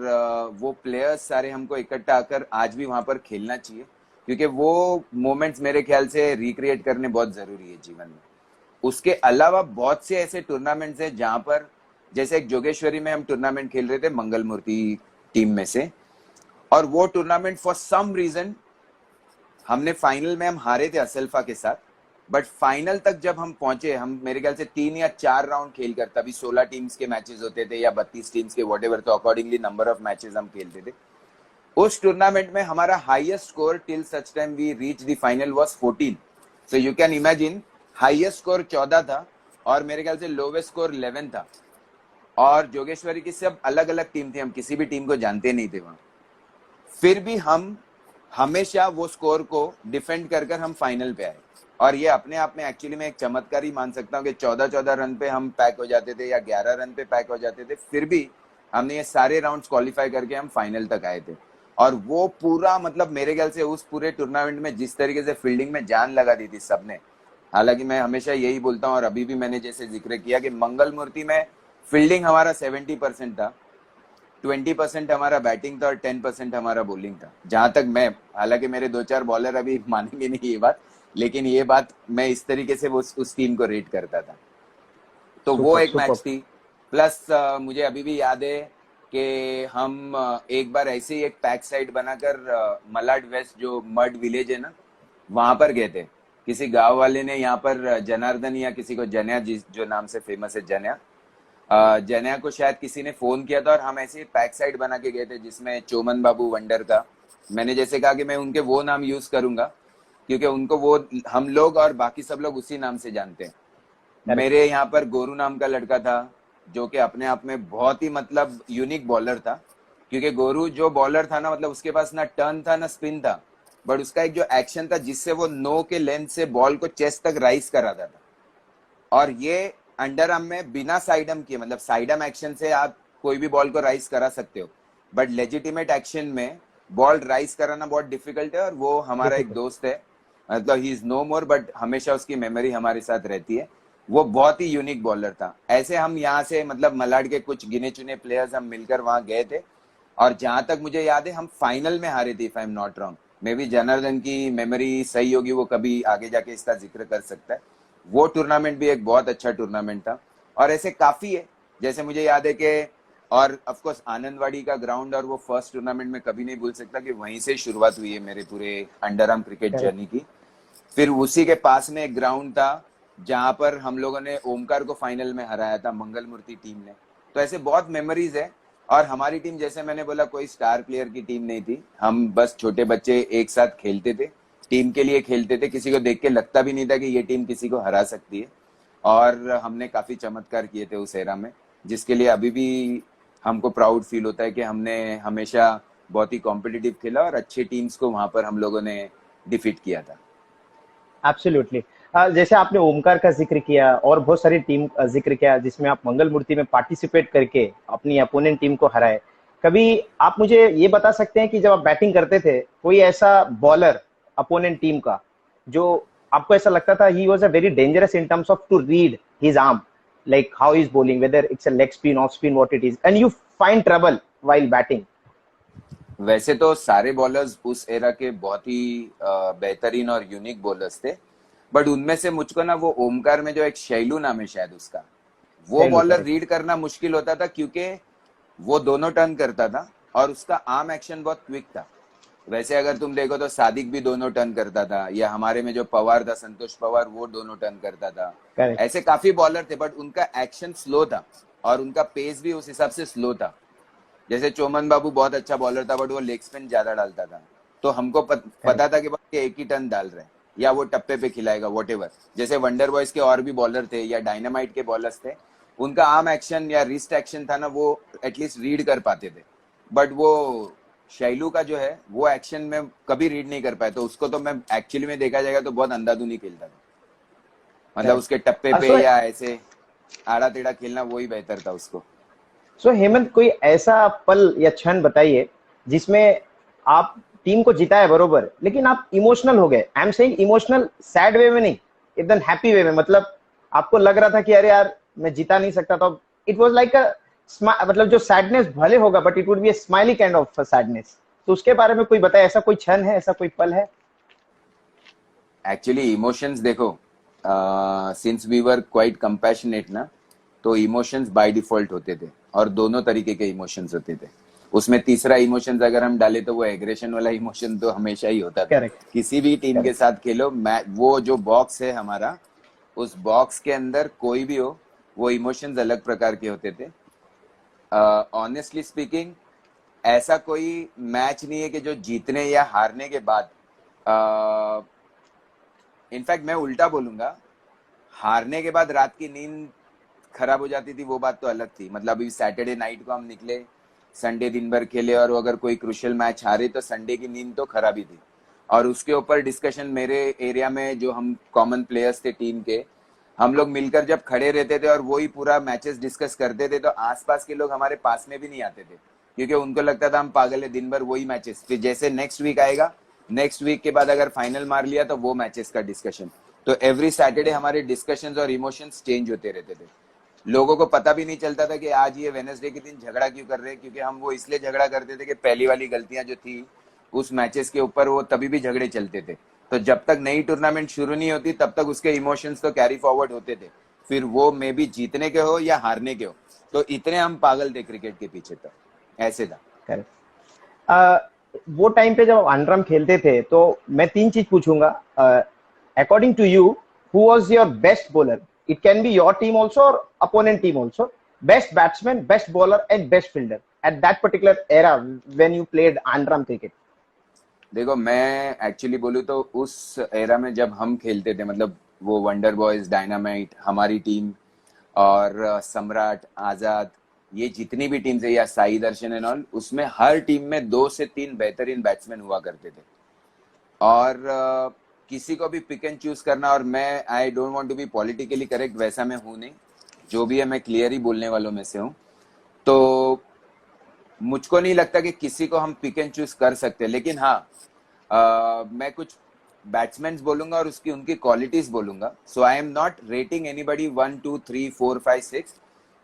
वो प्लेयर्स सारे हमको इकट्ठा आकर आज भी वहां पर खेलना चाहिए, क्योंकि वो मोमेंट्स मेरे ख्याल से रिक्रिएट करने बहुत जरूरी है जीवन में। उसके अलावा बहुत से ऐसे टूर्नामेंट्स हैं जहां पर, जैसे एक जोगेश्वरी में हम टूर्नामेंट खेल रहे थे मंगल मूर्ति टीम में से, और वो टूर्नामेंट फॉर सम रीजन हमने फाइनल में हम हारे थे असल्फा के साथ, बट फाइनल तक जब हम पहुंचे, हम मेरे ख्याल से 3 या 4 राउंड खेलकर, तभी 16 टीम्स के मैचेस होते थे या 32 टीम्स के, वॉट एवर, तो अकॉर्डिंगली नंबर ऑफ मैचेस हम खेलते थे। उस टूर्नामेंट में हमारा highest score till such time we reach the final was 14। So you can imagine, highest score 14 था और मेरे ख्याल से लोवेस्ट स्कोर 11 था, और जोगेश्वरी की सब अलग अलग टीम थी, हम किसी भी टीम को जानते नहीं थे वहां। फिर भी हम हमेशा वो स्कोर को डिफेंड कर कर हम फाइनल पे आए, और ये अपने आप में एक्चुअली मैं एक चमत्कार ही मान सकता हूँ कि 14-14 रन पे हम पैक हो जाते थे या 11 रन पे पैक हो जाते थे, फिर भी हमने ये सारे राउंड्स क्वालिफाई करके हम फाइनल तक आए थे। और वो पूरा, मतलब मेरे ख्याल से उस पूरे टूर्नामेंट में जिस तरीके से फील्डिंग में जान लगा दी थी सबने, हालांकि मैं हमेशा यही बोलता हूँ और अभी भी मैंने जैसे जिक्र किया कि मंगल मूर्ति में फील्डिंग हमारा 70% था, 20% हमारा बैटिंग था और 10% हमारा बॉलिंग था, जहां तक मैं, हालांकि मेरे 2-4 बॉलर अभी मानेंगे नहीं ये बात, लेकिन ये बात मैं इस तरीके से उस टीम को रेट करता था। तो वो एक मैच थी। प्लस मुझे अभी भी याद है कि हम एक बार ऐसे ही एक पैक साइड बनाकर मलाड वेस्ट जो मड विलेज है ना, वहां पर गए थे। किसी गांव वाले ने यहाँ पर जनार्दन या किसी को जन्या, जो नाम से फेमस है जन्या, जन्या को शायद किसी ने फोन किया था और हम ऐसे पैक साइड बना के गए थे जिसमें चोमन बाबू वंडर का, मैंने जैसे कहा कि मैं उनके वो नाम यूज करूंगा क्योंकि उनको वो, हम लोग और बाकी सब लोग उसी नाम से जानते हैं। मेरे यहाँ पर गोरू नाम का लड़का था जो कि अपने आप में बहुत ही मतलब यूनिक बॉलर था, क्योंकि गोरू जो बॉलर था ना, मतलब उसके पास ना टर्न था ना स्पिन था, बट उसका एक जो एक्शन था जिससे वो नो के लेंथ से बॉल को चेस्ट तक राइज कराता था, और ये अंडर आर्म में बिना साइड आर्म किए, मतलब साइड आर्म एक्शन से आप कोई भी बॉल को राइज करा सकते हो, बट लेजिटिमेट एक्शन में बॉल राइज कराना बहुत डिफिकल्ट है। और वो हमारा एक दोस्त है, मतलब he is no more, but हमेशा उसकी मेमोरी हमारे साथ रहती है। वो बहुत ही यूनिक बॉलर था। ऐसे हम यहाँ से, मतलब मलाड के कुछ गिने चुने प्लेयर्स हम मिलकर वहां गए थे, और जहां तक मुझे याद है हम फाइनल में हारे थे, if I am not wrong. May be Janardan की मेमोरी सही होगी, वो कभी आगे जाके इसका जिक्र कर सकता है। वो टूर्नामेंट भी एक बहुत अच्छा टूर्नामेंट था, और ऐसे काफी है। जैसे मुझे याद है कि, और ऑफ कोर्स आनंदवाड़ी का ग्राउंड और वो फर्स्ट टूर्नामेंट में कभी नहीं भूल सकता कि वहीं से शुरुआत हुई है मेरे पूरे अंडर आर्म क्रिकेट जर्नी की। फिर उसी के पास में एक ग्राउंड था जहां पर हम लोगों ने ओमकार को फाइनल में हराया था, मंगल मूर्ति टीम ने। तो ऐसे बहुत मेमोरीज है। और हमारी टीम, जैसे मैंने बोला, कोई स्टार प्लेयर की टीम नहीं थी, हम बस छोटे बच्चे एक साथ खेलते थे, टीम के लिए खेलते थे, किसी को देख के लगता भी नहीं था कि ये टीम किसी को हरा सकती है। और हमने काफी चमत्कार किए थे उस एरा में, जिसके लिए अभी भी हमको प्राउड फील होता है कि हमने हमेशा बहुत ही कॉम्पिटिटिव खेला और अच्छी टीम्स को वहां पर हम लोगों ने डिफीट किया था। एब्सोल्युटली। जैसे आपने ओमकार का जिक्र किया और बहुत सारी टीम का जिक्र किया जिसमें आप मंगल मूर्ति में पार्टिसिपेट करके अपनी अपोनेंट टीम को हराए, कभी आप मुझे ये बता सकते हैं कि जब आप बैटिंग करते थे, कोई ऐसा बॉलर अपोनेंट टीम का जो आपको ऐसा लगता था he was a very dangerous in terms of to read his arm, like how he's bowling, whether it's a leg spin, off spin, what it is, and you find trouble while batting? वैसे तो सारे बॉलर्स उस एरा के बहुत ही बेहतरीन और यूनिक बॉलर्स थे, बट उनमें से मुझको ना वो ओमकार में जो एक शैलू नाम है शायद उसका, वो बॉलर रीड करना मुश्किल होता था, क्योंकि वो दोनों टर्न करता था और उसका आर्म एक्शन बहुत क्विक था। वैसे अगर तुम देखो तो सादिक भी दोनों टर्न करता था, या हमारे में जो पवार था, संतोष पवार, वो दोनों टर्न करता था। ऐसे काफी बॉलर थे, बट उनका एक्शन स्लो था और उनका पेस भी उस हिसाब से स्लो था। जैसे चोमन बाबू बहुत अच्छा बॉलर था, बट वो लेग स्पिन ज्यादा डालता था, तो हमको पता था कि एक ही टर्न डाल रहे हैं या वो टप्पे पे खिलाएगा, वॉटेवर। जैसे वंडर बॉयज के और भी बॉलर थे या डायनामाइट के बॉलर्स थे, उनका आर्म एक्शन या रिस्ट एक्शन था ना, वो एटलीस्ट रीड कर पाते थे। बट वो शैलू का जो है वो एक्शन में कभी रीड नहीं कर पाया, तो उसको तो मैं एक्चुअली में देखा जाएगा तो बहुत अंधाधुनी खेलता था, मतलब उसके टप्पे पे या ऐसे आड़ा टेढ़ा खेलना वही बेहतर था उसको। सो हेमंत, कोई ऐसा पल या क्षण बताइए जिसमें आप टीम को जिताया बरोबर, लेकिन आप इमोशनल हो गए। I am saying emotional sad way में नहीं, एकदम हैप्पी वे में। मतलब आपको लग रहा था कि अरे यार मैं जिता नहीं सकता, तो इट वाज लाइक अ मतलब जो सैडनेस भले होगा but it would be a smiley kind of sadness. तो उसके बारे में कोई बताए, ऐसा कोई क्षण है, ऐसा कोई पल है? एक्चुअली इमोशंस देखो, since we were quite compassionate ना, तो इमोशंस बाय डिफॉल्ट होते थे और दोनों तरीके के इमोशंस होते थे। उसमें तीसरा इमोशंस अगर हम डाले तो वो एग्रेशन वाला इमोशन तो हमेशा ही होता था। करेक्ट। किसी भी टीम के करेक्ट। साथ खेलो, वो जो बॉक्स है हमारा, उस बॉक्स के अंदर कोई भी हो, वो इमोशंस अलग प्रकार के होते थे। ऑनेस्टली स्पीकिंग, ऐसा कोई मैच नहीं है कि जो जीतने या हारने के बाद, इनफैक्ट मैं उल्टा बोलूंगा, हारने के बाद रात की नींद खराब हो जाती थी, वो बात तो अलग थी। मतलब अभी सैटरडे नाइट को हम निकले, संडे दिन भर खेले, और अगर कोई क्रुशियल मैच हारे तो संडे की नींद तो खराब ही थी। और उसके ऊपर डिस्कशन मेरे एरिया में जो हम कॉमन प्लेयर्स थे टीम के, हम लोग मिलकर जब खड़े रहते थे और वही पूरा मैचेस डिस्कस करते थे, तो आसपास के लोग हमारे पास में भी नहीं आते थे, क्योंकि उनको लगता था हम पागल है, दिन भर वही मैचेस। फिर जैसे नेक्स्ट वीक आएगा, नेक्स्ट वीक के बाद अगर फाइनल मार लिया तो वो मैचेस का डिस्कशन। तो एवरी सैटरडे हमारे डिस्कशंस और इमोशंस चेंज होते रहते थे। लोगों को पता भी नहीं चलता था कि आज ये वेडनेसडे के दिन झगड़ा क्यों कर रहे हैं, क्योंकि हम वो इसलिए झगड़ा करते थे कि पहली वाली गलतियां जो थी उस मैचेस के ऊपर, वो तभी भी झगड़े चलते थे। तो जब तक नई टूर्नामेंट शुरू नहीं होती तब तक उसके इमोशंस तो कैरी फॉरवर्ड होते थे, फिर वो मे बी जीतने के हो या हारने के हो। तो इतने हम पागल थे क्रिकेट के पीछे, तो ऐसे था। करेक्ट। वो टाइम पे जब अनरम खेलते थे तो मैं तीन चीज पूछूंगा। According to you, who was your best bowler? It can be your team also और opponent team also. Best batsman, best bowler and best fielder at that particular era when you played underarm cricket. देखो, मैं एक्चुअली बोलूँ तो उस एरा में जब हम खेलते थे, मतलब वो वंडर बॉयज, डायनामाइट, हमारी टीम, और सम्राट, आजाद, ये जितनी भी टीम्स है, या साई दर्शन एंड ऑल, उसमें हर टीम में 2 से 3 बेहतरीन बैट्समैन हुआ करते थे। और किसी को भी पिक एंड चूज करना, और मैं I don't want to be politically correct, वैसा मैं हूं नहीं, जो भी है मैं क्लियर ही बोलने वालों में से हूं। तो मुझको नहीं लगता कि किसी को हम पिक एंड चूज कर सकते, लेकिन हाँ, मैं कुछ बैट्समैन बोलूंगा और उसकी उनकी क्वालिटीज बोलूंगा। So I am not rating anybody 1 2 3 4 5 6,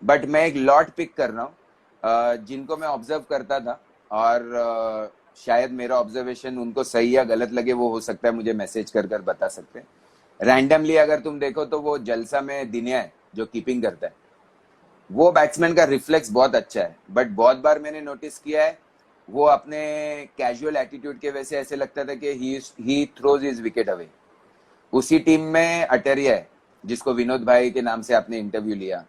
but मैं एक लॉट पिक कर रहा हूँ जिनको मैं ऑब्जर्व करता था, और शायद मेरा ऑब्जर्वेशन उनको सही या गलत लगे, वो हो सकता है मुझे मैसेज कर कर बता सकते हैं। रैंडमली अगर तुम देखो तो वो जलसा में दिनिया है जो कीपिंग करता है, वो बैट्समैन का रिफ्लेक्स बहुत अच्छा है, बट बहुत बार मैंने नोटिस किया है वो अपने कैजुअल एटीट्यूड के वजह से ऐसे लगता था कि he throws his wicket away. उसी टीम में अटेरिया है, जिसको विनोद भाई के नाम से आपने इंटरव्यू लिया,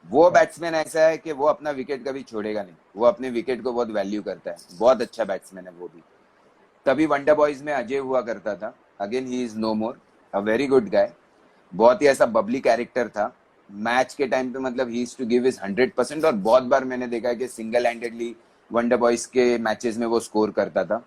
वो बैट्समैन ऐसा है कि वो अपना विकेट कभी छोड़ेगा नहीं, वो अपने विकेट को बहुत वैल्यू करता है, बहुत अच्छा बैट्समैन है वो भी। तभी वंडर बॉयज में अजय हुआ करता था, again he is no more, a very good guy, बहुत ही ऐसा बबली कैरेक्टर था। मैच के टाइम पे मतलब ही गिव हिज 100%, और बहुत बार मैंने देखा है कि सिंगल हैंडेडली वंडर बॉयज के मैचेस में वो स्कोर करता था।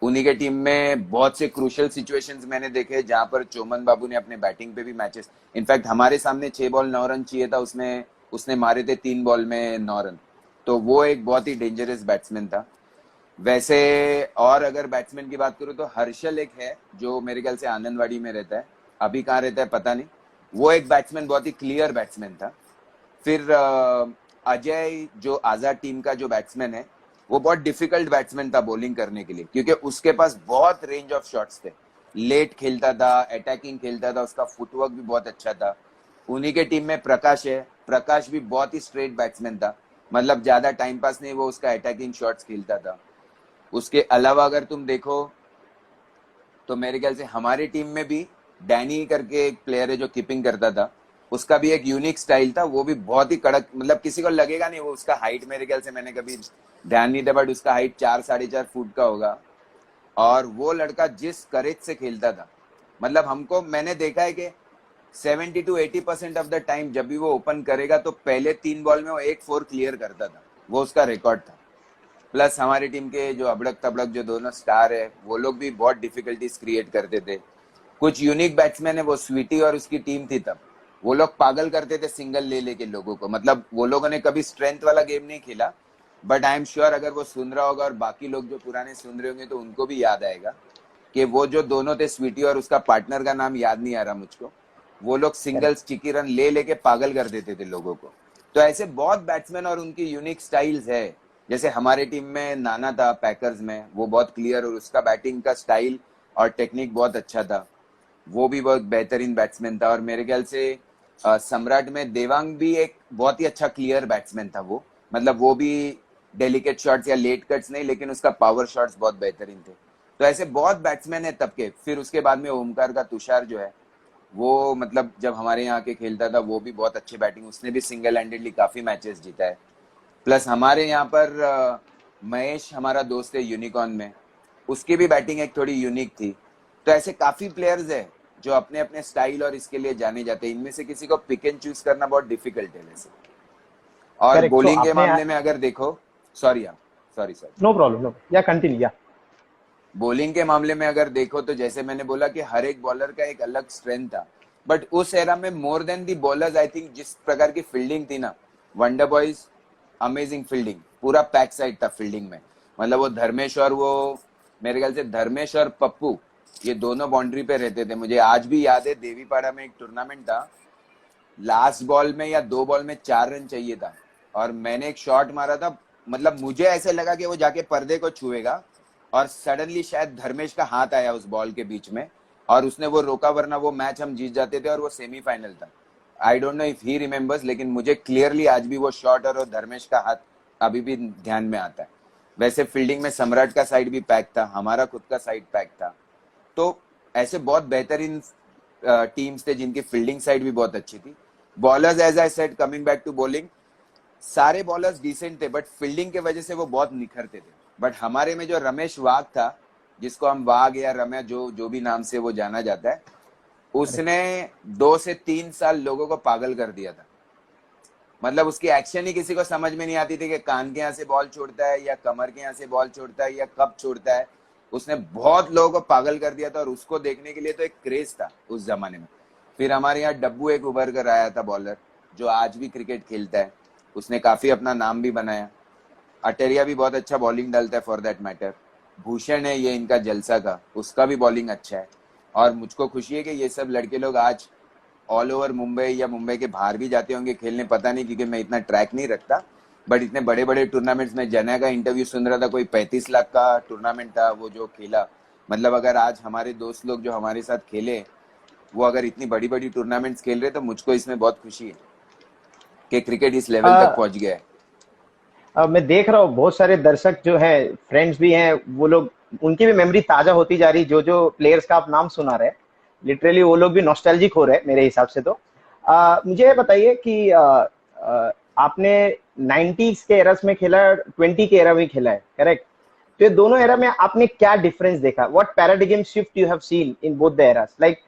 उन्हीं के टीम में बहुत से क्रूशियल सिचुएशंस मैंने देखे जहां पर चोमन बाबू ने अपने बैटिंग पे भी मैचेस, इनफैक्ट हमारे सामने 6 बॉल 9 रन चाहिए था, उसमें उसने मारे थे 3 बॉल में 9 रन। तो वो एक बहुत ही डेंजरस बैट्समैन था। वैसे और अगर बैट्समैन की बात करूं तो हर्षल एक है जो मेरे ख्याल से आनंदवाड़ी में रहता है, अभी कहाँ रहता है पता नहीं। वो एक बैट्समैन, बहुत ही क्लियर बैट्समैन था। फिर अजय जो आजाद टीम का जो बैट्समैन है, वो बहुत डिफिकल्ट बैट्समैन था बॉलिंग करने के लिए, क्योंकि उसके पास बहुत रेंज ऑफ शॉट्स थे, लेट खेलता था, अटैकिंग खेलता था, उसका फुटवर्क भी बहुत अच्छा था। उन्हीं के टीम में प्रकाश है, प्रकाश भी बहुत ही स्ट्रेट बैट्समैन था, मतलब ज्यादा टाइम पास नहीं, वो उसका अटैकिंग शॉट्स खेलता था। उसके अलावा अगर तुम देखो तो मेरे ख्याल से हमारी टीम में भी डैनी करके एक प्लेयर है जो कीपिंग करता था, उसका भी एक यूनिक स्टाइल था, वो भी बहुत ही कड़क, मतलब किसी को लगेगा नहीं, वो उसका हाइट मेरे ख्याल से मैंने कभी ध्यान नहीं दिया, बट उसका हाइट 4 साढ़े 4 फुट का होगा। और वो लड़का जिस करेज से खेलता था, मतलब हमको, मैंने देखा है कि 70 to 80% ऑफ द टाइम जब भी वो ओपन करेगा तो पहले 3 बॉल में वो 1 4 क्लियर करता था, वो उसका रिकॉर्ड था। प्लस हमारी टीम के जो अबड़क तबड़क जो दोनों स्टार है, वो लोग भी बहुत डिफिकल्टीज क्रिएट करते थे। कुछ यूनिक बैट्समैन है, वो स्वीटी और उसकी टीम थी तब, वो लोग पागल करते थे सिंगल ले लेके लोगों को, मतलब वो लोगों ने कभी स्ट्रेंथ वाला गेम नहीं खेला, बट आई एम श्योर अगर वो सुन रहा होगा और बाकी लोग जो पुराने सुन रहे होंगे तो उनको भी याद आएगा कि वो जो दोनों थे, स्वीटी और उसका पार्टनर का नाम याद नहीं आ रहा मुझको, वो लोग सिंगल्स चिकी रन ले लेके पागल कर देते थे लोगों को। तो ऐसे बहुत बैट्समैन और उनकी यूनिक स्टाइल्स है। जैसे हमारे टीम में नाना था पैकर्स में, वो बहुत क्लियर और उसका बैटिंग का स्टाइल और टेक्निक बहुत अच्छा था, वो भी बहुत बेहतरीन बैट्समैन था। और मेरे ख्याल से सम्राट में देवांग भी एक बहुत ही अच्छा क्लियर बैट्समैन था। वो मतलब वो भी डेलिकेट शॉट्स या लेट कट्स नहीं, लेकिन उसका पावर शॉट्स बहुत बेहतरीन थे। तो ऐसे बहुत बैट्समैन है तब के। फिर उसके बाद में ओमकार का तुषार जो है, वो मतलब जब हमारे यहाँ के खेलता था वो भी बहुत अच्छी बैटिंग, उसने भी सिंगल हैंडेडली काफी मैचेस जीता है। प्लस हमारे यहाँ पर महेश हमारा दोस्त है यूनिकॉर्न में, उसकी भी बैटिंग एक थोड़ी यूनिक थी। तो ऐसे काफी प्लेयर्स है जो अपने अपने स्टाइल और इसके लिए जाने जाते हैं। इनमें से किसी को पिक एंड चूज करना बहुत डिफिकल्ट है वैसे। और करेक्ट। तो बॉलिंग के आपने मामले में अगर देखो, sorry sorry no problem, no या कंटिन्यू या बॉलिंग के मामले में अगर देखो तो जैसे मैंने बोला कि हर एक बॉलर का एक अलग स्ट्रेंथ था, बट उस एरा में more than the bowlers I think जिस प्रकार की फील्डिंग थी ना, वंडर बॉयज अमेजिंग फील्डिंग, पूरा पैक साइड था फील्डिंग में। मतलब वो धर्मेश और वो मेरे ख्याल से धर्मेश और पप्पू ये दोनों बाउंड्री पे रहते थे। मुझे आज भी याद है देवीपाड़ा में एक टूर्नामेंट था, लास्ट बॉल में या 2 बॉल में 4 रन चाहिए था और मैंने एक शॉट मारा था, मतलब मुझे ऐसे लगा कि वो जाके पर्दे को छुएगा और सडनली शायद धर्मेश का हाथ आया उस बॉल के बीच में और उसने वो रोका, वरना वो मैच हम जीत जाते थे और वो सेमीफाइनल था। I don't know if he remembers, लेकिन मुझे क्लियरली आज भी वो शॉट और वो धर्मेश का हाथ अभी भी ध्यान में आता है। वैसे फील्डिंग में सम्राट का साइड भी पैक था, हमारा खुद का साइड पैक था। तो ऐसे बहुत बेहतरीन टीम्स थे जिनकी फील्डिंग साइड भी बहुत अच्छी थी। Bowlers as I said, coming back to bowling, सारे बॉलर्स डिसेंट थे बट फील्डिंग के वजह से वो बहुत निखरते थे। बट हमारे में जो रमेश वाघ था, जिसको हम वाघ या रम्या जो भी नाम से वो जाना जाता है, उसने 2 से 3 साल लोगों को पागल कर दिया था। मतलब उसकी एक्शन ही किसी को समझ में नहीं आती थी कि कान के यहाँ से बॉल छोड़ता है या कमर के यहाँ से बॉल छोड़ता है या कब छोड़ता है। उसने बहुत लोगों को पागल कर दिया था और उसको देखने के लिए तो एक क्रेज था उस जमाने में। फिर हमारे यहाँ डब्बू एक उभर कर आया था बॉलर, जो आज भी क्रिकेट खेलता है, उसने काफी अपना नाम भी बनाया। अटेरिया भी बहुत अच्छा बॉलिंग डालता है फॉर दैट मैटर। भूषण है ये इनका जलसा का, उसका भी बॉलिंग अच्छा है। और मुझको खुशी है कि ये सब लड़के लोग आज ऑल ओवर मुंबई या मुंबई के बाहर भी जाते होंगे खेलने, पता नहीं क्योंकि मैं इतना ट्रैक नहीं रखता। बट इतने बड़े बड़े टूर्नामेंट्स में, जना का इंटरव्यू सुन रहा था, कोई 35 लाख का टूर्नामेंट था वो जो खेला। मतलब अगर आज हमारे दोस्त लोग जो हमारे साथ खेले वो अगर इतनी बड़ी बड़ी टूर्नामेंट्स खेल रहे तो मुझको इसमें बहुत खुशी है कि क्रिकेट इस लेवल तक पहुंच गया है। मैं देख रहा हूँ बहुत सारे दर्शक जो है, फ्रेंड्स भी हैं, वो लोग, उनकी भी मेमोरी ताजा होती जा रही। जो प्लेयर्स का आप नाम सुना रहे, लिटरली वो लोग भी नॉस्टैल्जिक हो रहे हैं मेरे हिसाब से। तो मुझे ये बताइए कि आपने 90s के एरास में खेला, 20 के एरा में खेला है, करेक्ट? तो ये दोनों एरा में आपने क्या डिफरेंस देखा? What paradigm shift you have seen in both the eras? Like,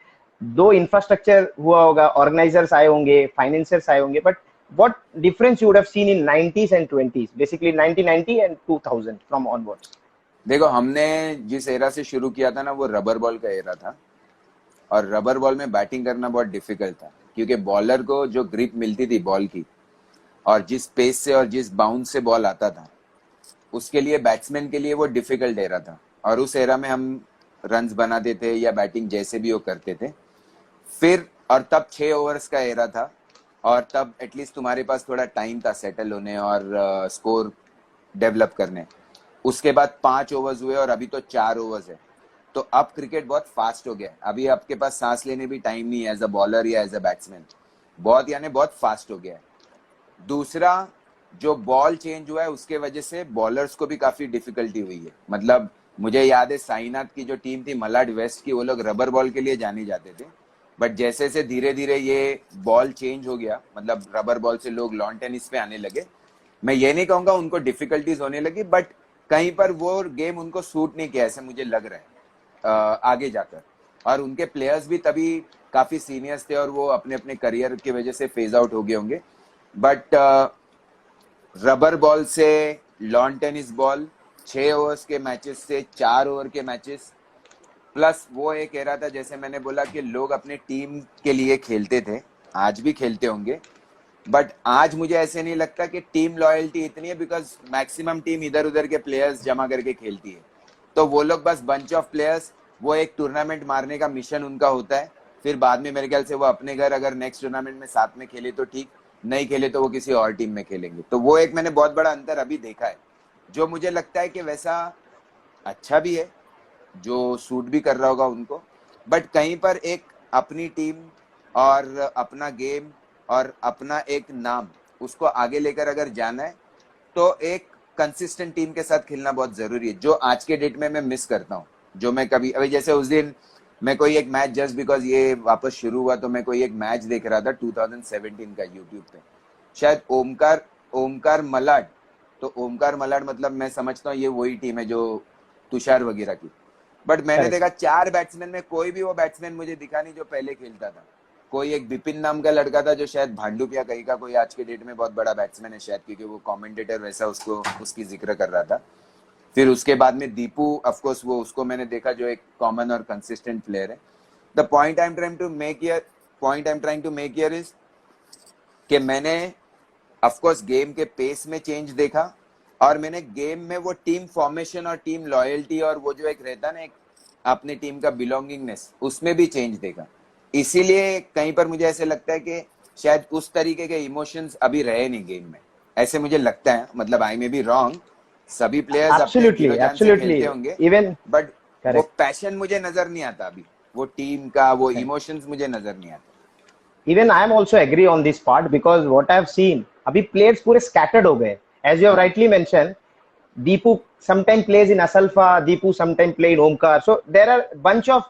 दो इंफ्रास्ट्रक्चर हुआ होगा, ऑर्गेनाइजर्स आए होंगे, फाइनेंसर्स आए होंगे, but what difference you would have seen in 90s and 20s, basically 1990 and 2000 from onwards? देखो, हमने जिस एरा से शुरू किया था ना, वो रबर बॉल का एरा था और रबर बॉल में बैटिंग करना बहुत डिफिकल्ट था क्योंकि बॉलर को जो ग्रिप मिलती थी बॉल की और जिस पेस से और जिस बाउंस से बॉल आता था, उसके लिए बैट्समैन के लिए वो डिफिकल्ट एरा था। और उस एरा में हम रन्स बनाते थे या बैटिंग जैसे भी वो करते थे। फिर और तब 6 ओवर्स का एरा था और तब एटलीस्ट तुम्हारे पास थोड़ा टाइम था सेटल होने और स्कोर डेवलप करने। उसके बाद 5 ओवर्स हुए और अभी तो 4 ओवर्स है। तो अब क्रिकेट बहुत फास्ट हो गया। अभी आपके पास सांस लेने भी टाइम नहीं है एज अ बॉलर या एज अ बैट्समैन, बहुत यानी बहुत फास्ट हो गया है। दूसरा, जो बॉल चेंज हुआ है उसके वजह से बॉलर्स को भी काफी डिफिकल्टी हुई है। मतलब मुझे याद है साईनाथ की जो टीम थी मलाड वेस्ट की, वो लोग रबर बॉल के लिए जाने जाते थे। बट जैसे जैसे धीरे धीरे ये बॉल चेंज हो गया, मतलब रबर बॉल से लोग लॉन टेनिस पे आने लगे। मैं ये नहीं कहूंगा उनको डिफिकल्टीज होने लगी, बट कहीं पर वो गेम उनको सूट नहीं किया, ऐसे मुझे लग रहा है आगे जाकर। और उनके प्लेयर्स भी तभी काफी सीनियर्स थे और वो अपने अपने करियर की वजह से फेज आउट हो गए होंगे। बट रबर बॉल से लॉन टेनिस बॉल, 6 ओवर्स के मैचेस से 4 ओवर के मैचेस, प्लस वो एक एरा था जैसे मैंने बोला कि लोग अपने टीम के लिए खेलते थे आज भी खेलते होंगे, बट आज मुझे ऐसे नहीं लगता कि टीम लॉयल्टी इतनी है, बिकॉज मैक्सिमम टीम इधर उधर के प्लेयर्स जमा करके खेलती है, तो वो लोग बस बंच ऑफ प्लेयर्स, वो एक टूर्नामेंट मारने का मिशन उनका होता है, फिर बाद में मेरे ख्याल से वो अपने घर अगर नेक्स्ट टूर्नामेंट में साथ में खेले तो ठीक, नहीं खेले तो वो किसी और टीम में खेलेंगे। तो वो एक मैंने बहुत बड़ा अंतर अभी देखा है, जो मुझे लगता है कि वैसा अच्छा भी है, जो सूट भी कर रहा होगा उनको, बट कहीं पर एक अपनी टीम और अपना गेम और अपना एक नाम उसको आगे लेकर अगर जाना है तो एक कंसिस्टेंट टीम के साथ खेलना बहुत जरूरी है, जो आज के डेट में मैं मिस करता हूँ। जो मैं कभी अभी जैसे उस दिन मैं कोई एक मैच, जस्ट बिकॉज ये वापस शुरू हुआ तो मैं कोई एक मैच देख रहा था 2017 का यूट्यूब पे, शायद ओमकार मलाड, तो ओमकार मलाड मतलब मैं समझता हूँ ये वही टीम है जो तुषार वगैरह की, बट मैंने Correct. देखा 4 बैट्समैन में कोई भी वो बैट्समैन मुझे दिखा नहीं जो पहले खेलता था। कोई एक विपिन नाम का लड़का था जो शायद भांडुपिया कहीं का कोई आज के डेट में बहुत बड़ा बैट्समैन है शायद, क्योंकि वो कमेंटेटर वैसा उसको उसकी जिक्र कर रहा था। फिर उसके बाद में दीपू, ऑफ कोर्स वो उसको मैंने देखा जो एक कॉमन और कंसिस्टेंट प्लेयर है। The point I am trying to make here is कि मैंने ऑफ कोर्स गेम के पेस में चेंज देखा, और मैंने गेम में वो टीम फॉर्मेशन और टीम लॉयल्टी और वो जो एक रहता ना एक अपनी टीम का बिलोंगिंगनेस, उसमें भी चेंज देखा। इसीलिए कहीं पर मुझे ऐसे लगता है कि शायद उस तरीके के इमोशंस अभी रहे नहीं गेम में, ऐसे मुझे लगता है। मतलब आई मे बी रॉन्ग, सभी प्लेयर्स अपने Absolutely, दिलो जान से absolutely. खेलते होंगे, Even बट वो correct. पैशन मुझे नजर नहीं आता अभी, वो टीम का वो Correct. इमोशंस मुझे नजर नहीं आता। Even I am also agree on this part because what I have seen, अभी players पूरे scattered हो गए. As you have हाँ, rightly mentioned, Deepu sometimes plays in Asalfa, Deepu sometimes play in Omkar. So there are bunch of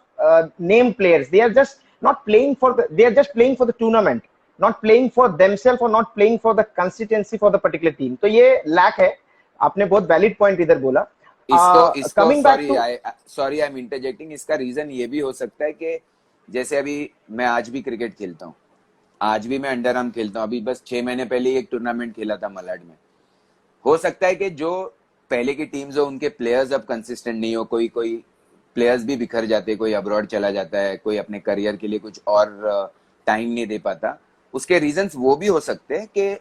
name players. They are just not playing for the. They are just playing for the tournament, not playing for themselves or not playing for the consistency for the particular team. तो ये lack है. आपने बहुत valid point इधर बोला. इसको Coming back to sorry I am interjecting, इसका रीजन ये भी हो सकता है कि जैसे अभी मैं आज भी क्रिकेट खेलता हूँ, आज भी मैं अंडर आर्म खेलता हूँ, अभी बस 6 महीने पहले ही एक टूर्नामेंट खेला था मलाड में। हो सकता है कि जो पहले की टीम्स हो उनके प्लेयर्स अब कंसिस्टेंट नहीं हो, कोई कोई प्लेयर्स भी बिखर जाते, कोई अब्रॉड चला जाता है, कोई अपने करियर के लिए कुछ और टाइम नहीं दे पाता। उसके रीजंस वो भी हो सकते हैं कि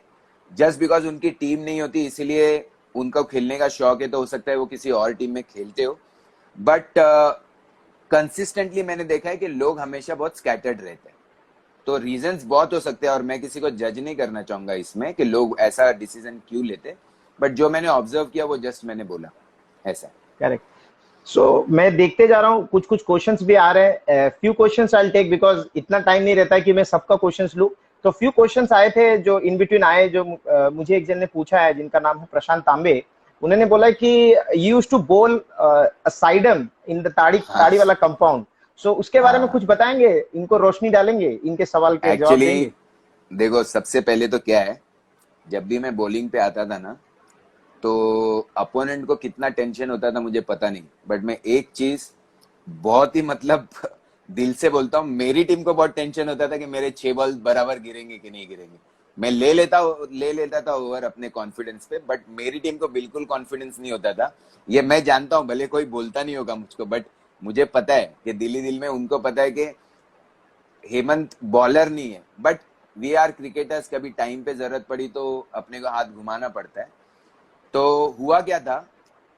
जस्ट बिकॉज उनकी टीम नहीं होती इसीलिए उनको खेलने का शौक है, तो हो सकता है वो किसी और टीम में खेलते हो, बट कंसिस्टेंटली मैंने देखा है कि लोग हमेशा बहुत स्कैटर्ड रहते हैं। तो रीजंस बहुत हो सकते हैं, और मैं किसी को जज नहीं करना चाहूंगा इसमें कि लोग ऐसा डिसीजन क्यों लेते, बट जो मैंने ऑब्जर्व किया वो जस्ट मैंने बोला ऐसा। करेक्ट। सो मैं देखते जा रहा हूँ, कुछ कुछ क्वेश्चंस भी आ रहे हैं। Few questions I will take because इतना टाइम नहीं रहता है कि मैं सबका क्वेश्चंस लूं। तो फ्यू क्वेश्चंस आए थे जो इन बिटवीन आए, जो मुझे एक जन ने पूछा है जिनका नाम है प्रशांत तांबे। उन्होंने बोला कि यू यूज्ड टू बोल साइडम इन द ताड़ी वाला कंपाउंड। सो उसके बारे में कुछ बताएंगे, इनको रोशनी डालेंगे, इनके सवाल के जवाब देंगे। एक्चुअली देखो, सबसे पहले तो क्या है, जब भी मैं बॉलिंग पे आता था ना तो अपोनेंट को कितना टेंशन होता था मुझे पता नहीं, बट मैं एक चीज बहुत ही मतलब दिल से बोलता हूँ, मेरी टीम को बहुत टेंशन होता था कि मेरे 6 बॉल बराबर गिरेंगे कि नहीं गिरेंगे। मैं ले लेता था ओवर अपने कॉन्फिडेंस पे, बट मेरी टीम को बिल्कुल कॉन्फिडेंस नहीं होता था। ये मैं जानता हूँ, भले कोई बोलता नहीं होगा मुझको, बट मुझे पता है कि दिल में उनको पता है कि हेमंत बॉलर नहीं है, बट वी आर क्रिकेटर्स, कभी टाइम पे जरूरत पड़ी तो अपने को हाथ घुमाना पड़ता है। तो हुआ क्या था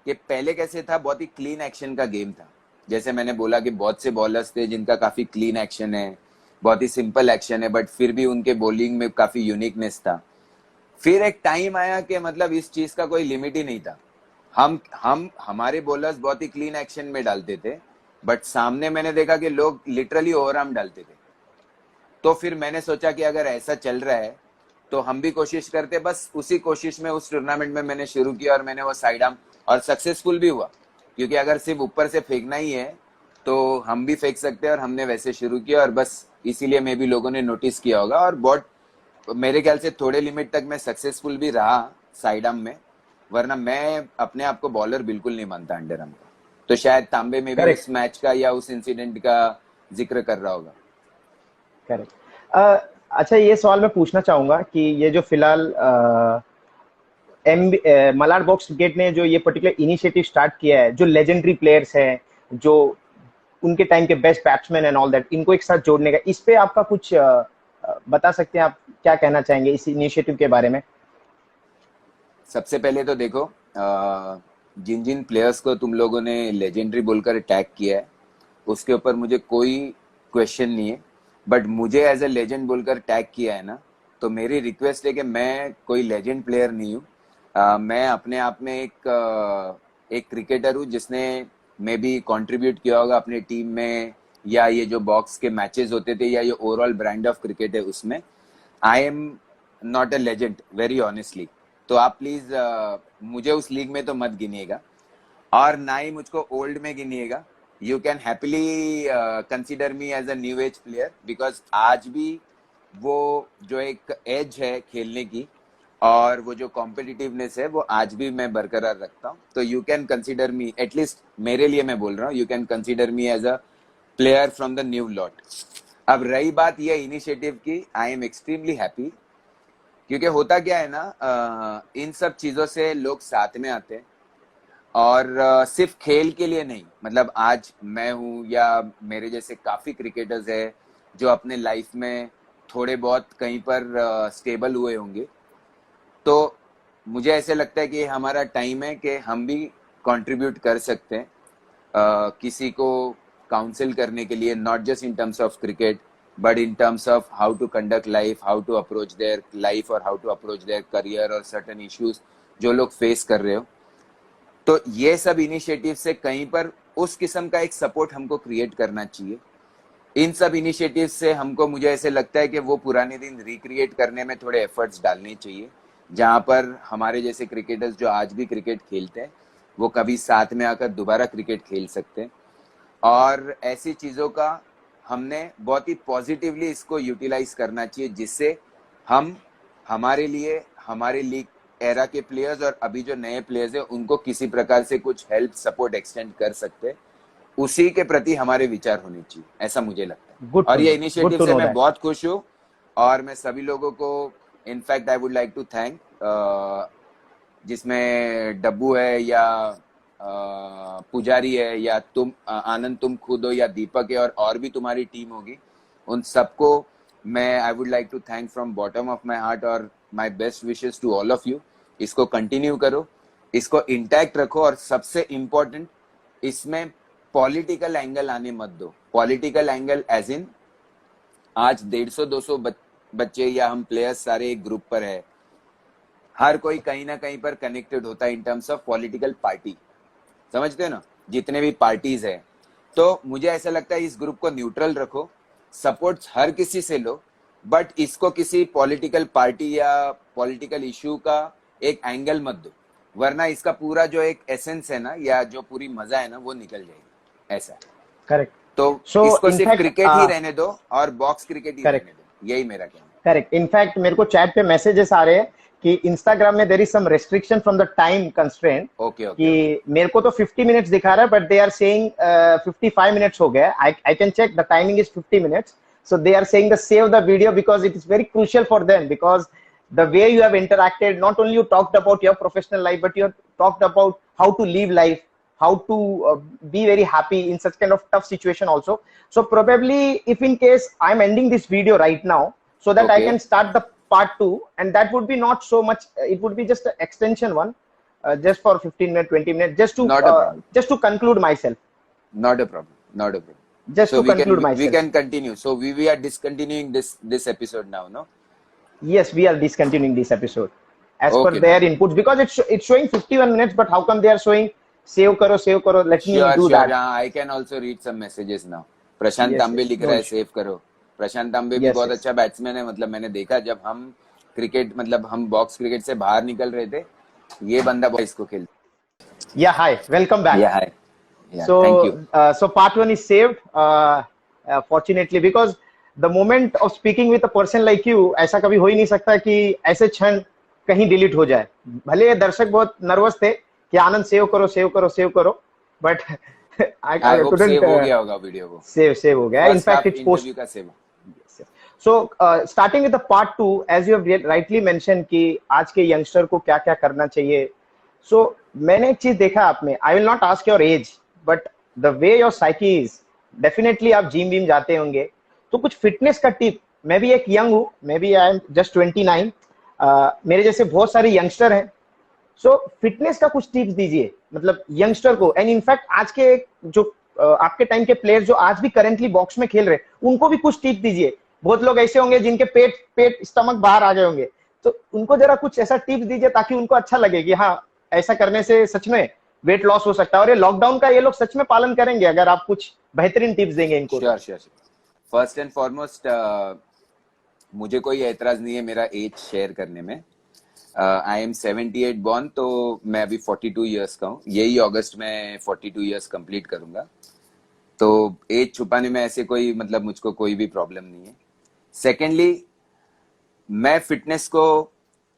कि पहले कैसे था, बहुत ही क्लीन एक्शन का गेम था। जैसे मैंने बोला कि बहुत से बॉलर्स थे जिनका काफी क्लीन एक्शन है, बहुत ही सिंपल एक्शन है, बट फिर भी उनके बॉलिंग में काफी यूनिकनेस था। फिर एक टाइम आया कि मतलब इस चीज का कोई लिमिट ही नहीं था। हमारे बॉलर्स बहुत ही क्लीन एक्शन में डालते थे, बट सामने मैंने देखा कि लोग लिटरली ओवरआर्म डालते थे। तो फिर मैंने सोचा कि अगर ऐसा चल रहा है तो हम भी कोशिश करते। बस उसी कोशिश में उस टूर्नामेंट में मैंने शुरू किया और मैंने वो साइड आर्म, और सक्सेसफुल भी हुआ, क्योंकि अगर सिर्फ ऊपर से फेंकना ही है तो हम भी फेंक सकते हैं, और हमने वैसे शुरू किया, और बस इसीलिए मे भी लोगों ने नोटिस किया होगा। और बहुत मेरे ख्याल से थोड़े लिमिट तक मैं सक्सेसफुल भी रहा साइड आर्म में, वरना मैं अपने आप को बॉलर बिल्कुल नहीं मानता अंडर आर्म का। तो शायद तांबे में भी उस मैच का या उस इंसिडेंट का जिक्र कर रहा होगा। करेक्ट। अच्छा, ये सवाल मैं पूछना चाहूंगा कि ये जो फिलहाल मलाड बॉक्स क्रिकेट ने जो ये पर्टिकुलर इनिशिएटिव स्टार्ट किया है, जो लेजेंडरी प्लेयर्स हैं, जो उनके टाइम के best batsman and all that, इनको एक साथ जोड़ने का, इस पे आपका कुछ बता सकते हैं आप, क्या कहना चाहेंगे इस इनिशिएटिव के बारे में? सबसे पहले तो देखो, जिन जिन प्लेयर्स को तुम लोगों ने लेजेंडरी बोलकर टैग किया है उसके ऊपर मुझे कोई क्वेश्चन नहीं है, बट मुझे एज ए लेजेंड बोलकर टैग किया है ना, तो मेरी रिक्वेस्ट है कि मैं कोई लेजेंड प्लेयर नहीं हूँ। मैं अपने आप में एक क्रिकेटर हूँ जिसने मे बी कंट्रीब्यूट किया होगा अपनी टीम में, या ये जो बॉक्स के मैचेस होते थे, या ये ओवरऑल ब्रांड ऑफ क्रिकेट है उसमें। आई am not a legend, very honestly. तो आप प्लीज मुझे उस लीग में तो मत गिनिएगा, और ना ही मुझको ओल्ड में गिनिएगा। You can happily consider me as a new age player, because आज भी वो जो एक एज है खेलने की और वो जो कॉम्पिटिटिवनेस है वो आज भी मैं बरकरार रखता हूँ। तो you can consider me, at least मेरे लिए मैं बोल रहा हूँ, you can consider me as a player from the new lot. अब रही बात ये इनिशिएटिव की, आई एम एक्सट्रीमली हैप्पी, क्योंकि होता क्या है ना, इन सब चीजों से लोग साथ में आते हैं, और सिर्फ खेल के लिए नहीं। मतलब आज मैं हूँ या मेरे जैसे काफी क्रिकेटर्स है जो अपने लाइफ में थोड़े बहुत कहीं पर स्टेबल हुए होंगे, तो मुझे ऐसे लगता है कि हमारा टाइम है कि हम भी कंट्रीब्यूट कर सकते हैं किसी को काउंसिल करने के लिए, not just in terms of cricket but in terms of how to conduct life, how to approach their life और how to approach their career और certain issues जो लोग फेस कर रहे हो। तो ये सब इनिशिएटिव से कहीं पर उस किस्म का एक सपोर्ट हमको क्रिएट करना चाहिए। इन सब इनिशिएटिव से हमको, मुझे ऐसे लगता है कि वो पुराने दिन रिक्रिएट करने में थोड़े एफर्ट्स डालने चाहिए, जहाँ पर हमारे जैसे क्रिकेटर्स जो आज भी क्रिकेट खेलते हैं वो कभी साथ में आकर दोबारा क्रिकेट खेल सकते हैं। और ऐसी चीज़ों का हमने बहुत ही पॉजिटिवली इसको यूटिलाइज करना चाहिए, जिससे हम हमारे लिए, हमारे लीग एरा के प्लेयर्स और अभी जो नए प्लेयर्स हैं उनको किसी प्रकार से कुछ हेल्प सपोर्ट एक्सटेंड कर सकते हैं। उसी के प्रति हमारे विचार होने चाहिए, ऐसा मुझे लगता है। और ये इनिशिएटिव से मैं बहुत खुश हूँ, और मैं सभी लोगों को, in fact I would like to thank, जिसमें डब्बू है या पुजारी है या तुम आनंद, तुम खुद हो, या दीपक है और भी तुम्हारी टीम होगी, उन सबको मैं I would like to thank from bottom of my heart, और my best wishes to all of you. इसको कंटिन्यू करो, इसको इंटैक्ट रखो, और सबसे इम्पोर्टेंट, इसमें पॉलिटिकल एंगल आने मत दो। पॉलिटिकल एंगल एज इन आज 150-200 बच्चे या हम प्लेयर्स सारे एक ग्रुप पर है, हर कोई कहीं ना कहीं पर कनेक्टेड होता है इन टर्म्स ऑफ पॉलिटिकल पार्टी, समझते हो ना, जितने भी पार्टीज है। तो मुझे ऐसा लगता है इस ग्रुप को न्यूट्रल रखो, सपोर्ट हर किसी से लो, बट इसको किसी पॉलिटिकल पार्टी या पॉलिटिकल इशू का एक एंगल मत दो, वरना इसका पूरा जो एक एसेंस है ना, या जो पूरी मजा है ना, वो निकल जाएगी। ऐसा करेक्ट। तो इसको सिर्फ क्रिकेट ही रहने दो और बॉक्स क्रिकेट ही रहने दो, यही मेरा कहना है। करेक्ट। इनफैक्ट मेरे को चैट पे मैसेजेस आ रहे हैं कि इंस्टाग्राम में there is some restriction from the time constraint, कि मेरे को तो 50 मिनट्स दिखा रहा है, but they are saying 55 minutes हो गया। I can check, the timing is 50 minutes, so they are saying to save the video because it is very crucial for them, because the way you have interacted, not only you talked about your professional life, but you have talked about how to live life, how to be very happy in such kind of tough situation also. So probably if in case I'm ending this video right now, so that I can start the part 2, and that would be not so much, it would be just an extension one, just for 15 minutes, 20 minutes, just to conclude myself. Not a problem. Just so to conclude myself. We can continue. So we are discontinuing this episode now, no? Yes, we are discontinuing this episode as per their inputs, because it's showing 51 minutes, but how come they are showing save karo? Let me do that. I can also read some messages now. प्रशांत तांबे लिख रहा है सेव करो। प्रशांत तांबे भी बहुत अच्छा बैट्समैन है। मतलब मैंने देखा जब हम क्रिकेट, मतलब हम बॉक्स क्रिकेट से बाहर निकल रहे थे, ये बंदा बहुत इसको खेलता। Yeah, hi, welcome back. Yeah, hi. Yeah, so thank you. So part 1 is saved, fortunately, because the moment of speaking with a person like you, ऐसा कभी हो ही नहीं सकता कि ऐसे क्षण कहीं डिलीट हो जाए। भले दर्शक बहुत नर्वस थे कि आनंद सेव करो, बट I couldn't, सेव हो गया होगा वीडियो को। सेव हो गया। In fact, it's post का save. So starting with the part 2, as you have rightly mentioned कि आज के यंगस्टर को क्या क्या करना चाहिए। So मैंने एक चीज देखा आप में, I will not ask your age, but the way your psyche is, definitely आप जिम जाते होंगे, तो कुछ फिटनेस का टिप मैं भी एक यंग हूँ, मैं भी आई एम जस्ट 29। मेरे जैसे बहुत सारे यंगस्टर हैं। सो फिटनेस का कुछ टिप्स दीजिए, मतलब यंगस्टर को, एंड इनफैक्ट आज के जो आपके टाइम के प्लेयर जो आज भी करेंटली बॉक्स में खेल रहे हैं, उनको भी कुछ टिप्स दीजिए। बहुत लोग ऐसे होंगे जिनके पेट पेट स्टमक बाहर आ गए होंगे, तो उनको जरा कुछ ऐसा टिप्स दीजिए ताकि उनको अच्छा लगे कि हाँ, ऐसा करने से सच में वेट लॉस हो सकता है, और ये लॉकडाउन का ये लोग सच में पालन करेंगे अगर आप कुछ बेहतरीन टिप्स देंगे इनको तो। Sure sure. First and foremost, मुझे कोई एतराज नहीं है मेरा एज शेयर करने में। आई एम 78 बॉर्न, तो मैं अभी 42 ईयर्स का हूँ। यही अगस्त में 42 ईयर्स कंप्लीट करूंगा। तो एज छुपाने में ऐसे कोई मतलब मुझको कोई भी प्रॉब्लम नहीं है। सेकेंडली, मैं फिटनेस को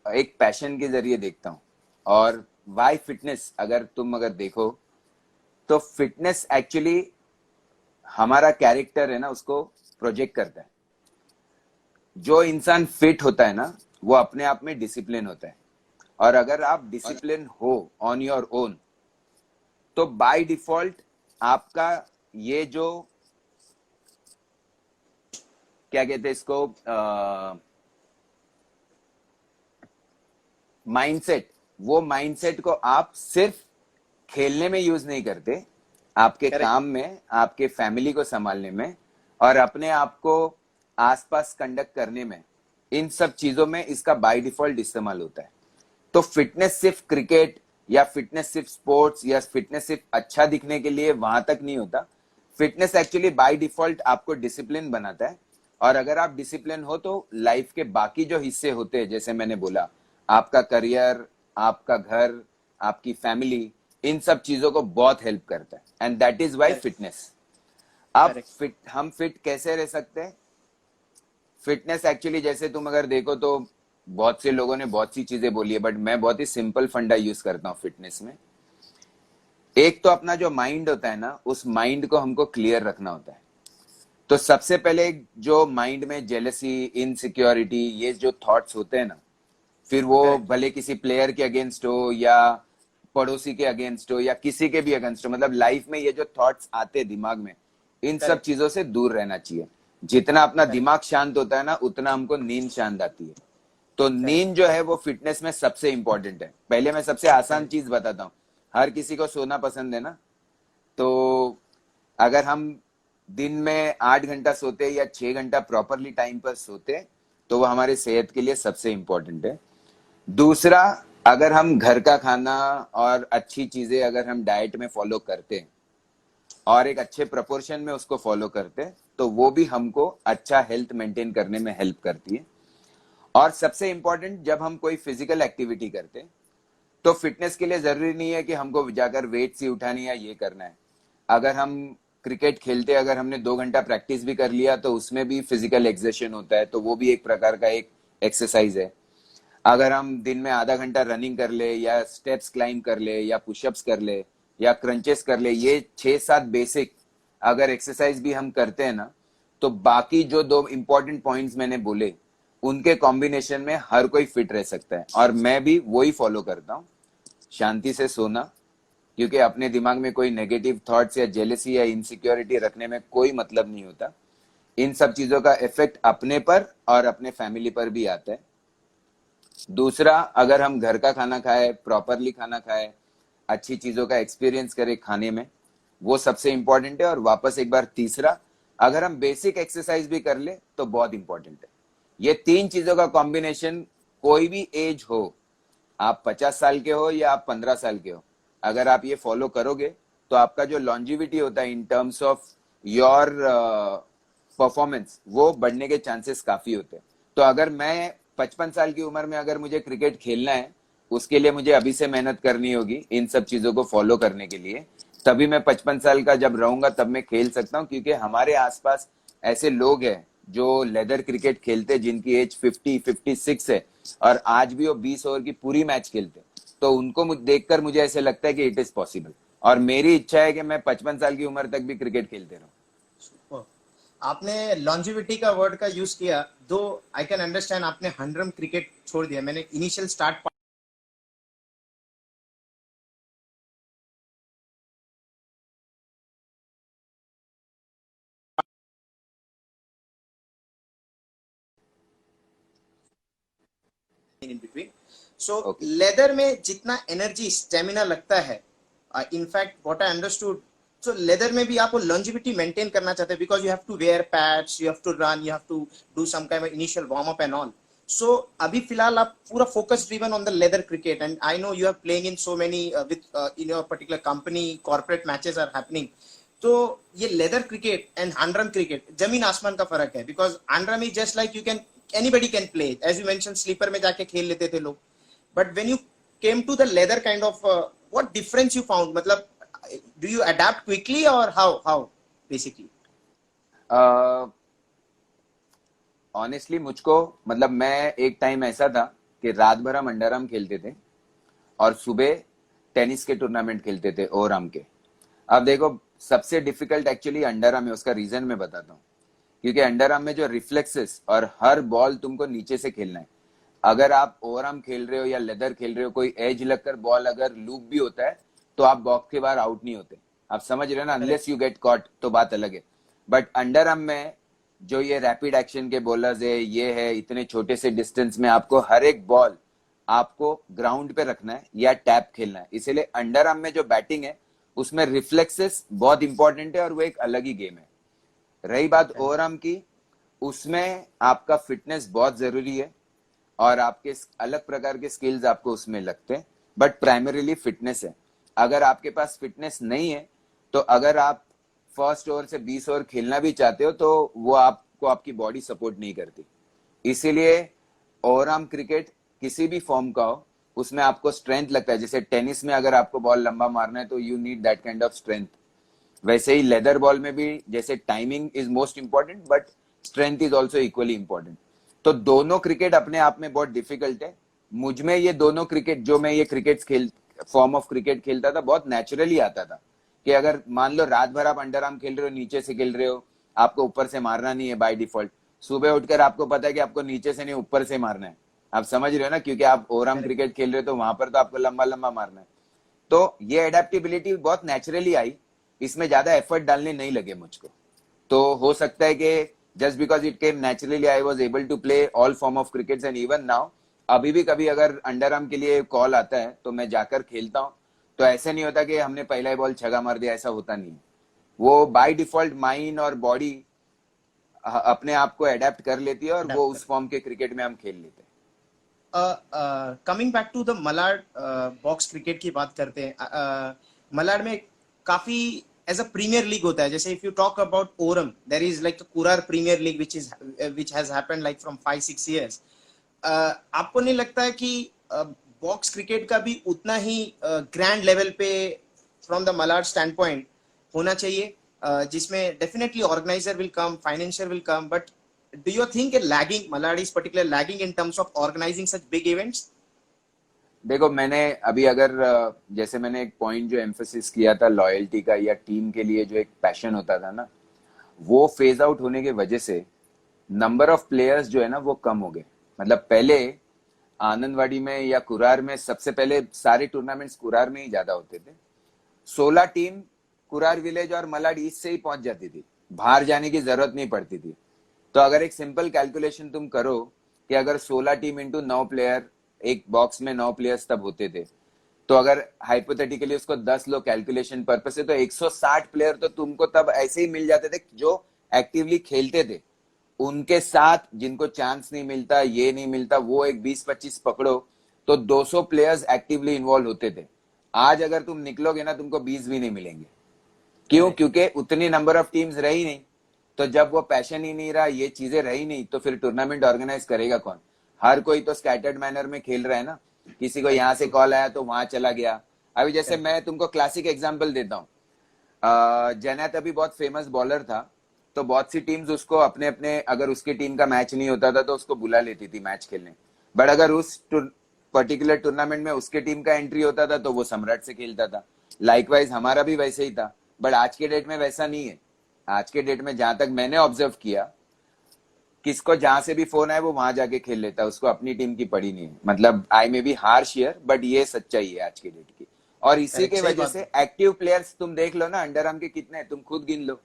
एक पैशन के जरिए देखता हूँ। और वाई फिटनेस, अगर तुम देखो तो फिटनेस एक्चुअली हमारा कैरेक्टर है ना, उसको प्रोजेक्ट करता है। जो इंसान फिट होता है ना, वो अपने आप में डिसिप्लिन होता है। और अगर आप डिसिप्लिन हो ऑन योर ओन, तो बाय डिफॉल्ट आपका ये जो क्या कहते हैं इसको, माइंडसेट, वो माइंडसेट को आप सिर्फ खेलने में यूज नहीं करते, आपके करेक्ट। काम में, आपके फैमिली को संभालने में, और अपने आप को आसपास कंडक्ट करने में, इन सब चीजों में इसका बाय डिफॉल्ट इस्तेमाल होता है। तो फिटनेस सिर्फ क्रिकेट या फिटनेस सिर्फ स्पोर्ट्स या फिटनेस सिर्फ अच्छा दिखने के लिए वहां तक नहीं होता। फिटनेस एक्चुअली बाय डिफॉल्ट आपको डिसिप्लिन बनाता है। और अगर आप डिसिप्लिन हो तो लाइफ के बाकी जो हिस्से होते हैं, जैसे मैंने बोला, आपका करियर, आपका घर, आपकी फैमिली, इन सब चीजों को बहुत हेल्प करता है। And that is why correct. Fitness. अब करेक्ट। हम फिट कैसे रह सकते हैं? फिटनेस एक्चुअली जैसे तुम देखो तो बहुत से लोगों ने बहुत सी चीजें बोली है, बट मैं बहुत ही सिंपल फंडा यूज करता हूँ फिटनेस में। एक तो अपना जो माइंड होता है ना, उस माइंड को हमको क्लियर रखना होता है। तो सबसे पहले जो माइंड में जेलसी, इनसिक्योरिटी, ये जो थॉट्स होते हैं ना, फिर वो करेक्ट। भले किसी प्लेयर के अगेंस्ट हो या पड़ोसी के अगेंस्ट हो या किसी के भी अगेंस्ट हो, मतलब लाइफ में ये जो थॉट्स आते हैं दिमाग में, इन सब करेक्ट। चीजों से दूर रहना चाहिए। जितना अपना करेक्ट। दिमाग शांत होता है ना, उतना हमको नींद शांत आती है। तो करेक्ट। नींद जो है वो फिटनेस में सबसे इंपॉर्टेंट है। पहले मैं सबसे आसान करेक्ट। चीज बताता हूँ। हर किसी को सोना पसंद है ना, तो अगर हम दिन में 8 घंटा सोते या 6 घंटा प्रॉपरली टाइम पर सोते, तो वो हमारे सेहत के लिए सबसे इंपॉर्टेंट है। दूसरा, अगर हम घर का खाना और अच्छी चीजें अगर हम डाइट में फॉलो करते हैं और एक अच्छे प्रपोर्शन में उसको फॉलो करते हैं, तो वो भी हमको अच्छा हेल्थ मेंटेन करने में हेल्प करती है। और सबसे इंपॉर्टेंट, जब हम कोई फिजिकल एक्टिविटी करते हैं, तो फिटनेस के लिए जरूरी नहीं है कि हमको जाकर वेट ही उठानी है, ये करना है। अगर हम क्रिकेट खेलते, अगर हमने 2 घंटा प्रैक्टिस भी कर लिया, तो उसमें भी फिजिकल एक्सर्शन होता है, तो वो भी एक प्रकार का एक एक्सरसाइज है। अगर हम दिन में आधा घंटा रनिंग कर ले या स्टेप्स क्लाइम कर ले या पुशअप्स कर ले या क्रंचेस कर ले, ये 6-7 बेसिक अगर एक्सरसाइज भी हम करते हैं ना, तो बाकी जो 2 इंपॉर्टेंट पॉइंट्स मैंने बोले, उनके कॉम्बिनेशन में हर कोई फिट रह सकता है। और मैं भी वही फॉलो करता हूँ। शांति से सोना, क्योंकि अपने दिमाग में कोई नेगेटिव थॉट्स या जेलसी या इनसिक्योरिटी रखने में कोई मतलब नहीं होता। इन सब चीजों का इफेक्ट अपने पर और अपने फैमिली पर भी आता है। दूसरा, अगर हम घर का खाना खाए, प्रॉपरली खाना खाए, अच्छी चीजों का एक्सपीरियंस करें खाने में, वो सबसे इंपॉर्टेंट है। और वापस एक बार तीसरा, अगर हम बेसिक एक्सरसाइज भी कर ले तो बहुत इंपॉर्टेंट है। ये 3 चीजों का कॉम्बिनेशन, कोई भी एज हो, आप 50 साल के हो या आप 15 साल के हो, अगर आप ये फॉलो करोगे, तो आपका जो लॉन्जिविटी होता है इन टर्म्स ऑफ योर परफॉर्मेंस, वो बढ़ने के चांसेस काफी होते हैं। तो अगर मैं 55 साल की उम्र में अगर मुझे क्रिकेट खेलना है, उसके लिए मुझे अभी से मेहनत करनी होगी इन सब चीजों को फॉलो करने के लिए। तभी मैं 55 साल का जब रहूंगा तब मैं खेल सकता हूँ, क्योंकि हमारे आसपास ऐसे लोग हैं जो लेदर क्रिकेट खेलते, जिनकी एज 50-56 है, और आज भी वो 20 ओवर की पूरी मैच खेलते। तो उनको देखकर मुझे ऐसे लगता है कि इट इज पॉसिबल। और मेरी इच्छा है कि मैं 55 साल की उम्र तक भी क्रिकेट खेलते रहूं। आपने लॉन्जिविटी का वर्ड का यूज किया, दो आई कैन अंडरस्टैंड आपने 100 क्रिकेट छोड़ दिया। मैंने initial start in between. So Okay. leather में जितना energy, stamina लगता है, in fact what I understood, so leather में भी आपको longevity maintain करना चाहते हैं because you have to wear pads, you have to run, you have to do some kind of initial warm up and all. So अभी फिलहाल आप पूरा focus driven on the leather cricket, and I know you are playing in so many with in your particular company, corporate matches are happening. तो ये leather cricket and underarm cricket जमीन आसमान का फर्क है, because underarm is just like you can anybody can play, as you mention slipper में जाके खेल लेते थे लोग, but when you came to the leather kind of what difference you found, मतलब डू यू अडैप्ट क्विकली और हाउ बेसिकली? ऑनेस्टली मुझको मतलब मैं एक टाइम ऐसा था कि रात भर हम अंडरआर्म खेलते थे और सुबह टेनिस के टूर्नामेंट खेलते थे ओवरआर्म के। अब देखो सबसे डिफिकल्ट एक्चुअली अंडरआर्म है, उसका रीजन मैं बताता हूँ। क्योंकि अंडरआर्म में जो रिफ्लेक्सेस और हर बॉल तुमको नीचे से खेलना है। अगर आप ओवरआर्म खेल रहे हो या लेदर खेल रहे हो, कोई एज लगकर बॉल अगर लूप भी होता है तो आप बॉक्स के बाहर आउट नहीं होते। आप समझ रहे हो ना, अनलेस यू गेट कॉट तो बात अलग है। बट अंडरआर्म में जो ये रैपिड एक्शन के बॉलर्स है, ये है इतने छोटे से डिस्टेंस में आपको हर एक बॉल आपको ग्राउंड पे रखना है या टैप खेलना है। इसीलिए अंडरआर्म में जो बैटिंग है उसमें रिफ्लेक्सेस बहुत इंपॉर्टेंट है और वो एक अलग ही गेम है। रही बात ओवरआर्म की, उसमें आपका फिटनेस बहुत जरूरी है और आपके अलग प्रकार के स्किल्स आपको उसमें लगते हैं, बट प्राइमरीली फिटनेस है। अगर आपके पास फिटनेस नहीं है तो अगर आप फर्स्ट ओवर से 20 ओवर खेलना भी चाहते हो तो वो आपको आपकी बॉडी सपोर्ट नहीं करती। इसीलिए ओवरआर्म क्रिकेट किसी भी फॉर्म का हो उसमें आपको स्ट्रेंथ लगता है। जैसे टेनिस में अगर आपको बॉल लंबा मारना है तो you need that kind of strength, वैसे ही लेदर बॉल में भी जैसे timing is most important but strength is also equally important. तो दोनों क्रिकेट अपने आप में बहुत डिफिकल्ट है। मुझ में ये दोनों क्रिकेट, जो मैं ये क्रिकेट फॉर्म ऑफ क्रिकेट खेलता था, बहुत नेचुरली आता था। कि अगर मान लो रात भर आप अंडरआर्म खेल रहे हो, नीचे से खेल रहे हो, आपको ऊपर से मारना नहीं है बाय डिफॉल्ट, सुबह उठकर आपको पता है कि आपको नीचे से नहीं ऊपर से मारना है। आप समझ रहे हो ना, क्योंकि आप ओवरआर्म क्रिकेट खेल रहे हो तो वहां पर तो आपको लंबा लंबा मारना है। तो ये एडेप्टेबिलिटी बहुत नेचुरली आई, इसमें ज्यादा एफर्ट डालने नहीं लगे मुझको। तो हो सकता है कि just because it came naturally I was able to play all form of crickets and even now अभी भी कभी अगर अंडरआर्म के लिए कॉल आता है तो मैं जाकर खेलता हूँ। तो ऐसे नहीं होता कि हमने पहला ही बॉल छक्का मार दिया, ऐसा होता नहीं है। वो बाय डिफॉल्ट माइंड और बॉडी अपने आप को एडेप्ट कर लेती है और वो उस फॉर्म के क्रिकेट में हम खेल लेते हैं। Coming back to the Malad box cricket की बात करते हैं। मलाड में काफी एज अ प्रीमियर लीग होता है। जैसे if you talk about Orlem, there is like Kurar premier league which has happened like from 5-6 years. आपको नहीं लगता है कि बॉक्स क्रिकेट का भी उतना ही ग्रैंड लेवल पे from the Malad stand point होना चाहिए, जिसमें definitely organiser will come, financier will come, but do you think Malad is particularly lagging in terms of organizing such big events? देखो मैंने अभी अगर जैसे मैंने एक पॉइंट जो एम्फेसिस किया था लॉयल्टी का या टीम के लिए जो एक पैशन होता था ना, वो फेज आउट होने की वजह से नंबर ऑफ प्लेयर्स जो है ना वो कम हो गए। मतलब पहले आनंदवाड़ी में या कुरार में सबसे पहले सारे टूर्नामेंट्स कुरार में ही ज्यादा होते थे। 16 टीम कुरार विलेज और मलाड ईस्ट से ही पहुंच जाती थी, बाहर जाने की जरूरत नहीं पड़ती थी। तो अगर एक सिंपल कैलकुलेशन तुम करो कि अगर 16 टीम इंटू 9 प्लेयर, एक बॉक्स में 9 प्लेयर्स तब होते थे, तो अगर हाइपोथेटिकली उसको 10 लो कैलकुलेशन पर्पस से, तो 160 प्लेयर तो तुमको तब ऐसे ही मिल जाते थे जो एक्टिवली खेलते थे। उनके साथ जिनको चांस नहीं मिलता, ये नहीं मिलता, वो एक 20-25 पकड़ो तो 200 प्लेयर्स एक्टिवली इन्वॉल्व होते थे। आज अगर तुम निकलोगे ना तुमको 20 भी नहीं मिलेंगे। क्यों? क्योंकि उतनी नंबर ऑफ टीम्स रही नहीं। तो जब वो पैशन ही नहीं रहा, ये चीजें रही नहीं, तो फिर टूर्नामेंट ऑर्गेनाइज करेगा कौन? हर कोई तो स्कैटर्ड मैनर में खेल रहा है ना। किसी को यहाँ से कॉल आया तो वहां चला गया। अभी जैसे मैं तुमको क्लासिक एग्जांपल देता हूँ, जैनत अभी बहुत फेमस बॉलर था, तो बहुत सी टीम्स उसको अपने अपने, अगर उसकी टीम का मैच नहीं होता था तो उसको बुला लेती थी मैच खेलने। बट अगर उस पर्टिकुलर टूर्नामेंट में उसके टीम का एंट्री होता था तो वो सम्राट से खेलता था। लाइकवाइज हमारा भी वैसे ही था। बट आज के डेट में वैसा नहीं है। आज के डेट में जहां तक मैंने ऑब्जर्व किया, किसको जहां से भी फोन आए वो वहां जाके खेल लेता है, उसको अपनी टीम की पड़ी नहीं है। मतलब I may be harsh here but ये सच्चाई है आज के डेट की। और इसी के वजह से एक्टिव प्लेयर्स तुम देख लो ना, अंडरआर्म के कितने हैं तुम खुद गिन लो।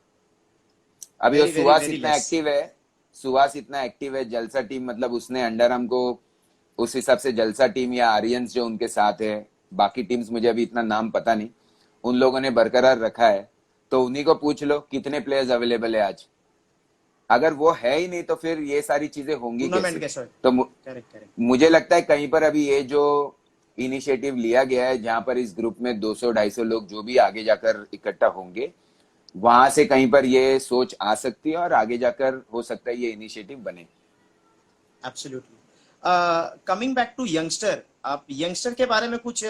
अभी सुहास इतना एक्टिव है, सुहास इतना एक्टिव है, जलसा टीम, मतलब उसने अंडरआर्म को उस हिसाब से जलसा टीम या आर्यंस जो उनके साथ है, बाकी टीम्स मुझे अभी इतना नाम पता नहीं, उन लोगों ने बरकरार रखा है, तो उन्हीं को पूछ लो कितने प्लेयर्स अवेलेबल है आज। अगर वो है ही नहीं तो फिर ये सारी चीजें होंगी टूर्नामेंट कैसे? कैसे? तो करेक्ट करेक्ट। मुझे लगता है कहीं पर अभी ये जो इनिशिएटिव लिया गया है, जहां पर इस ग्रुप में 200-250 लोग जो भी आगे जाकर इकट्ठा होंगे, वहां से कहीं पर ये सोच आ सकती है और आगे जाकर हो सकता है ये इनिशिएटिव बने। Absolutely. Coming back to youngster, आप यंगस्टर के बारे में कुछ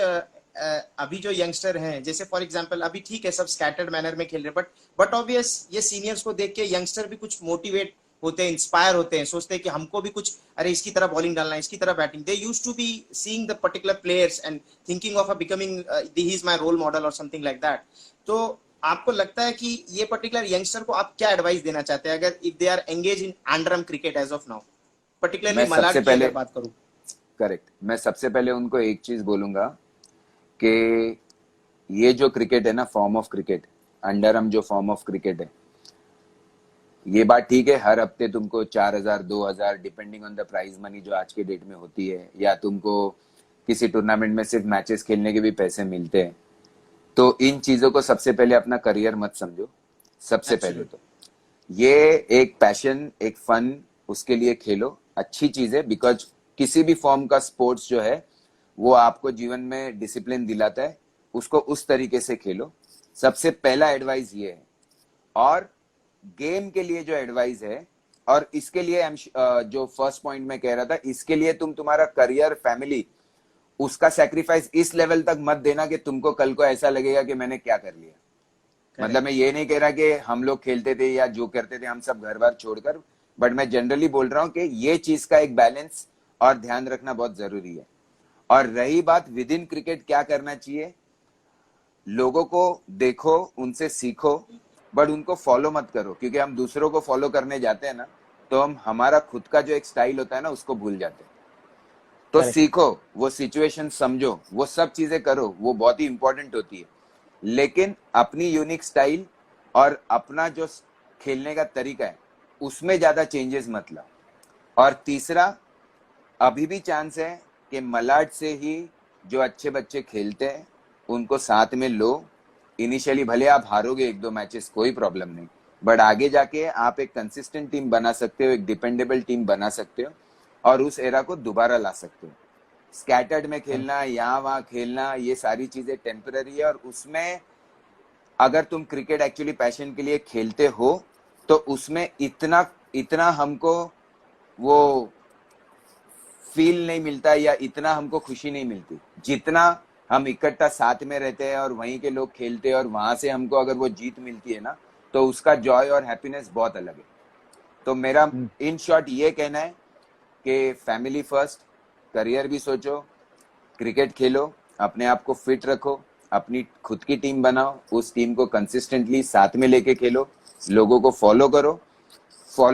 अभी जो यंगस्टर हैं, जैसे फॉर एग्जांपल अभी ठीक है सब स्कैटर्ड मैनर में खेल रहे हैं, बट ऑब्वियस ये सीनियर्स को देख के यंगस्टर भी कुछ मोटिवेट होते हैं, इंस्पायर होते हैं, सोचते हैं कि हमको भी कुछ, अरे इसकी तरह बॉलिंग डालना है, इसकी तरह batting. They used to be seeing the particular players and thinking of becoming he is my role model और समथिंग लाइक दैट। तो आपको लगता है कि ये पर्टिकुलर यंगस्टर को आप क्या एडवाइस देना चाहते हैं, अगर if they are engage in underarm cricket as of now, particularly मैं सबसे मलाड की पहले अगर बात करूं? करेक्ट, मैं सबसे पहले उनको एक चीज बोलूंगा कि ये जो क्रिकेट है ना, form of cricket, under arm जो फॉर्म ऑफ क्रिकेट है, ये बात ठीक है, हर हफ्ते तुमको 4,000 2,000 depending on the prize money जो आज के डेट में होती है, या तुमको किसी टूर्नामेंट में सिर्फ मैचेस खेलने के भी पैसे मिलते हैं। तो इन चीजों को सबसे पहले अपना करियर मत समझो। सबसे पहले तो ये एक पैशन, एक फन, उसके लिए खेलो, अच्छी चीज है, बिकॉज किसी भी फॉर्म का स्पोर्ट्स जो है वो आपको जीवन में डिसिप्लिन दिलाता है, उसको उस तरीके से खेलो। सबसे पहला एडवाइस ये है। और गेम के लिए जो एडवाइस है, और इसके लिए जो फर्स्ट पॉइंट में कह रहा था, इसके लिए तुम तुम्हारा करियर, फैमिली, उसका सेक्रीफाइस इस लेवल तक मत देना कि तुमको कल को ऐसा लगेगा कि मैंने क्या कर लिया। मतलब मैं ये नहीं कह रहा कि हम लोग खेलते थे या जो करते थे हम सब घर बार छोड़कर, बट मैं जनरली बोल रहा हूं कि ये चीज का एक बैलेंस और ध्यान रखना बहुत जरूरी है। और रही बात विद इन क्रिकेट क्या करना चाहिए, लोगों को देखो, उनसे सीखो, बट उनको फॉलो मत करो, क्योंकि हम दूसरों को फॉलो करने जाते हैं ना, तो हम हमारा खुद का जो एक स्टाइल होता है ना, उसको भूल जाते हैं। तो करेक्ट। सीखो, वो सिचुएशन समझो, वो सब चीजें करो, वो बहुत ही इंपॉर्टेंट होती है, लेकिन अपनी यूनिक स्टाइल और अपना जो खेलने का तरीका है उसमें ज्यादा चेंजेस मत लाओ। और तीसरा, अभी भी चांस है कि मलाड से ही जो अच्छे बच्चे खेलते हैं उनको साथ में लो। इनिशियली भले आप हारोगे 1-2 मैचेस, कोई प्रॉब्लम नहीं, बट आगे जाके आप एक कंसिस्टेंट टीम बना सकते हो, एक डिपेंडेबल टीम बना सकते हो, और उस एरा को दोबारा ला सकते हो। स्कैटर्ड में खेलना, यहाँ वहां खेलना, ये सारी चीजें टेम्पररी है, और उसमें अगर तुम क्रिकेट एक्चुअली पैशन के लिए खेलते हो तो उसमें इतना इतना हमको वो फील नहीं मिलता, या इतना हमको खुशी नहीं मिलती, जितना हम इकट्ठा साथ में रहते हैं और वहीं के लोग खेलते हैं, और वहां से हमको अगर वो जीत मिलती है ना, तो उसका जॉय और हैप्पीनेस बहुत अलग है। तो मेरा इन शॉर्ट ये कहना है कि फैमिली फर्स्ट, करियर भी सोचो, क्रिकेट खेलो, अपने आप को फिट रखो, अपनी खुद की टीम बनाओ, उस टीम को कंसिस्टेंटली साथ में लेके खेलो, लोगों को फॉलो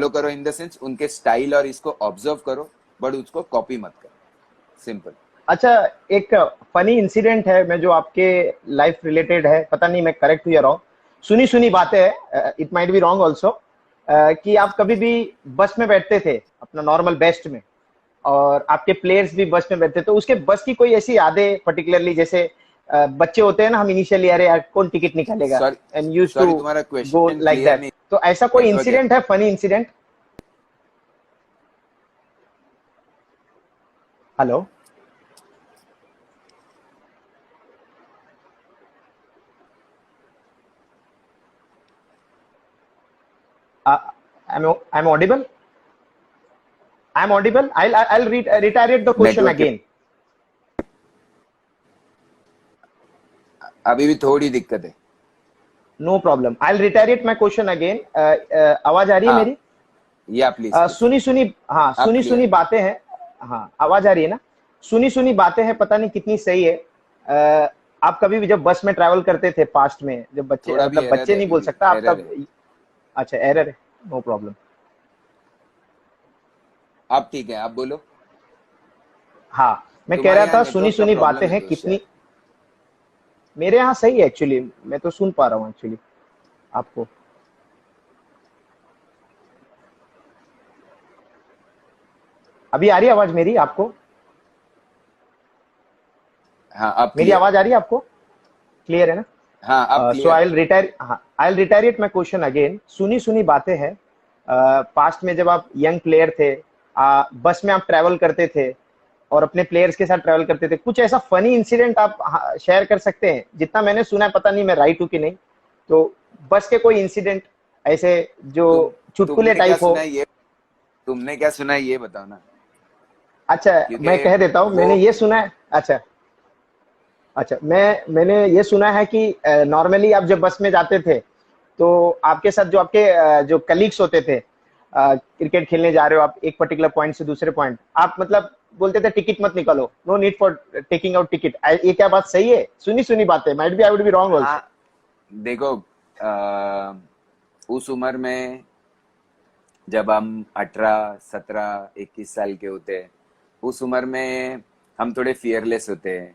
करो इन द सेंस उनके स्टाइल और इसको ऑब्जर्व करो, बट उसको कॉपी मत करो। सिंपल। अच्छा, एक फनी इंसिडेंट है मैं जो आपके लाइफ रिलेटेड है, पता नहीं मैं करेक्ट हूँ या रॉन्ग, सुनी सुनी बातें है, it might be wrong also, कि आप कभी भी बस में बैठते थे अपना नॉर्मल बेस्ट में, और आपके प्लेयर्स भी बस में बैठते, तो उसके बस की कोई ऐसी यादें पर्टिकुलरली, जैसे बच्चे होते हैं ना हम इनिशियली, अरे यार कौन टिकट निकालेगा, sorry and use to sorry तुम्हारा go question like clear that, नहीं, तो ऐसा कोई नेटवर्क है। इंसिडेंट है, funny incident? Hello? I'm audible? I'm audible? I'll reiterate the question network के again. अभी भी थोड़ी दिक्कत है। No problem. I'll reiterate my question again. आवाज आ रही है हाँ, मेरी? या प्लीज सुनी सुनी, हाँ आप सुनी सुनी क्लियर। बातें हैं, हाँ आवाज आ रही है ना? सुनी सुनी बातें हैं, पता नहीं कितनी सही है। आप कभी भी जब बस में ट्रैवल करते थे पास्ट में, जब बच्चे, थोड़ा भी मतलब एरर बच्चे है, नहीं अभी बोल भी सकता आप एरर तब, है। अच्छा एरर है, नो प्रॉब्लम। आप ठीक है, आप बोलो। हाँ, मैं कह तुम्हारे रहा यहाँ था सुनी नेटवर्क का सुनी प्रॉब्लम बातें है हैं दोस्त कितनी, शायद। मेरे यहाँ सही है एक्चुअली, मैं तो सुन पा रहा हूँ एक्चुअली आपको। अभी आ रही है आवाज मेरी आपको? हाँ अब मेरी clear। आवाज आ रही है आपको? क्लियर है ना? हाँ अब सो क्लियर आई है। विल रिटायर, हाँ I will reiterate my question again. सुनी सुनी बातें हैं, पास्ट में जब आप यंग प्लेयर थे, बस में आप ट्रैवल करते थे और अपने प्लेयर्स के साथ ट्रैवल करते थे, कुछ ऐसा फनी इंसिडेंट आप शेयर कर सकते हैं? जितना मैंने सुना है, पता नहीं मैं राइट हूँ कि नहीं, तो बस के कोई इंसिडेंट ऐसे जो तुम चुटकुले तुमने क्या टाइप हो। सुना है ये, तुमने क्या सुना है ये बताओ ना। अच्छा, मैं क्योंकि कह देता हूँ, वो मैंने ये सुना है। अच्छा अच्छा, मैंने ये सुना है कि नॉर्मली आप जब बस में जाते थे, तो आपके साथ जो आपके जो कलीग्स होते थे, क्रिकेट खेलने जा रहे हो आप एक पर्टिकुलर पॉइंट से दूसरे पॉइंट, आप मतलब बोलते थे टिकट मत निकालो, no need for taking out ticket. ये क्या बात सही है? सुनी सुनी बात है, might be I would be wrong हाँ आल्सो। देखो, अ, उस उम्र में जब हम 18 17 21 साल के होते हैं, उस उम्र में हम थोड़े फियरलेस होते हैं।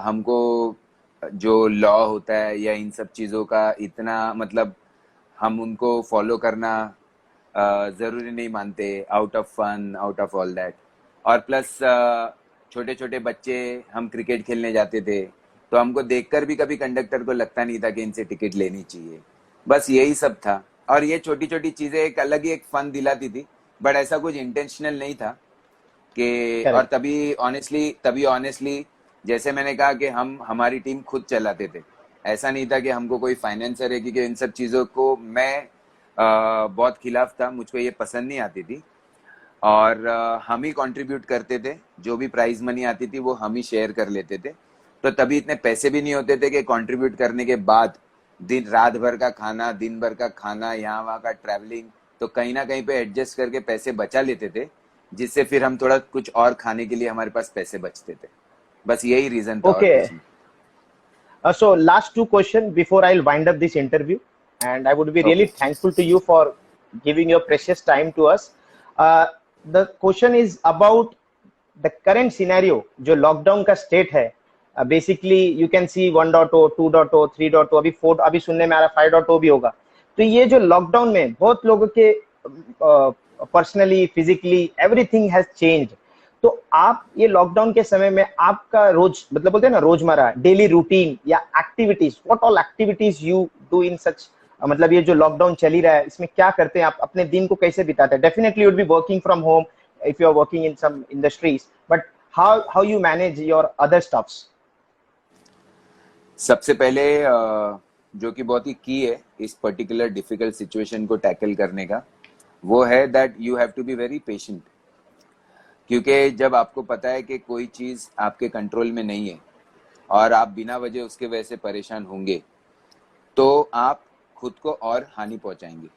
हमको जो लॉ होता है या इन सब चीज़ों का इतना मतलब हम उनको फॉलो करना ज़रूरी नहीं मानते, out of fun, out of all that. और प्लस छोटे छोटे बच्चे हम क्रिकेट खेलने जाते थे, तो हमको देखकर भी कभी कंडक्टर को लगता नहीं था कि इनसे टिकट लेनी चाहिए। बस यही सब था। और ये छोटी छोटी चीज़ें एक अलग ही एक फन दिलाती थी, बट ऐसा कुछ इंटेंशनल नहीं था कि। और करेक्ट। तभी ऑनेस्टली जैसे मैंने कहा कि हम हमारी टीम खुद चलाते थे। ऐसा नहीं था कि हमको कोई फाइनेंसर है, क्योंकि इन सब चीज़ों को मैं बहुत खिलाफ था, मुझको ये पसंद नहीं आती थी। और हम ही कंट्रीब्यूट करते थे, जो भी प्राइज मनी आती थी वो हम ही शेयर कर लेते थे। तो तभी इतने पैसे भी नहीं होते थे कि कंट्रीब्यूट करने के बाद दिन रात भर का खाना, दिन भर का खाना, यहाँ वहाँ का ट्रैवलिंग, तो कहीं ना कहीं पे एडजस्ट करके पैसे बचा लेते थे, जिससे फिर हम थोड़ा कुछ और खाने के लिए हमारे पास पैसे बचते थे। बस यही रीजन था और ओके, कुछ नहीं। so last two question before I'll wind up this interview, and I would be really okay. thankful to you for giving your precious time to us. The question is about the current scenario, जो लॉकडाउन का स्टेट है। बेसिकली यू कैन सी 1.0, 2.0, 3.0, अभी 4, अभी सुनने में आ रहा है 5.0 भी होगा। तो ये जो लॉकडाउन में बहुत लोगों के personally, physically, everything has change. तो आप ये लॉकडाउन के समय में आपका रोज, मतलब बोलते हैं ना रोजमर्रा डेली रूटीन या activities, what all activities you do in such, मतलब ये जो लॉकडाउन चल ही रहा है इसमें क्या करते हैं आप, अपने दिन को कैसे बिताते हैं? Definitely you will be working from home if you are working in some industries, but how you manage your other stuffs? सबसे पहले जो कि बहुत ही की है इस पर्टिकुलर डिफिकल्ट सिचुएशन को टैकल करने का, वो है that you have to be very patient. क्योंकि जब आपको पता है कि कोई चीज़ आपके कंट्रोल में नहीं है और आप बिना वजह उसके वजह से परेशान होंगे, तो आप खुद को और हानि पहुंचाएंगे।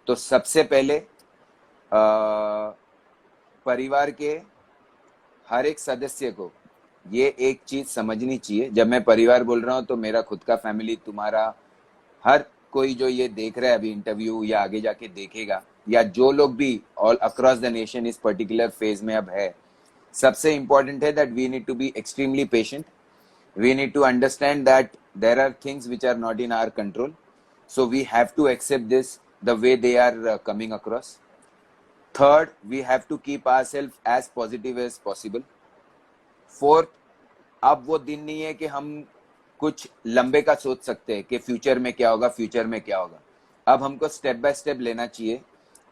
तो सबसे पहले परिवार के हर एक सदस्य को ये एक चीज समझनी चाहिए। जब मैं परिवार बोल रहा हूँ तो मेरा खुद का फैमिली, तुम्हारा, हर कोई जो ये देख रहा है अभी इंटरव्यू या आगे जाके देखेगा, या जो लोग भी ऑल अक्रॉस द नेशन इस पर्टिकुलर फेज में अब है, सबसे इंपॉर्टेंट है that we need to be extremely patient. We need to understand that there are things which are not in our control, so we have to accept this the way they are coming across. Third, we have to keep ourselves as positive as possible. Fourth, अब वो दिन नहीं है कि हम कुछ लंबे का सोच सकते हैं कि फ्यूचर में क्या होगा, फ्यूचर में क्या होगा। अब हमको स्टेप बाय स्टेप लेना चाहिए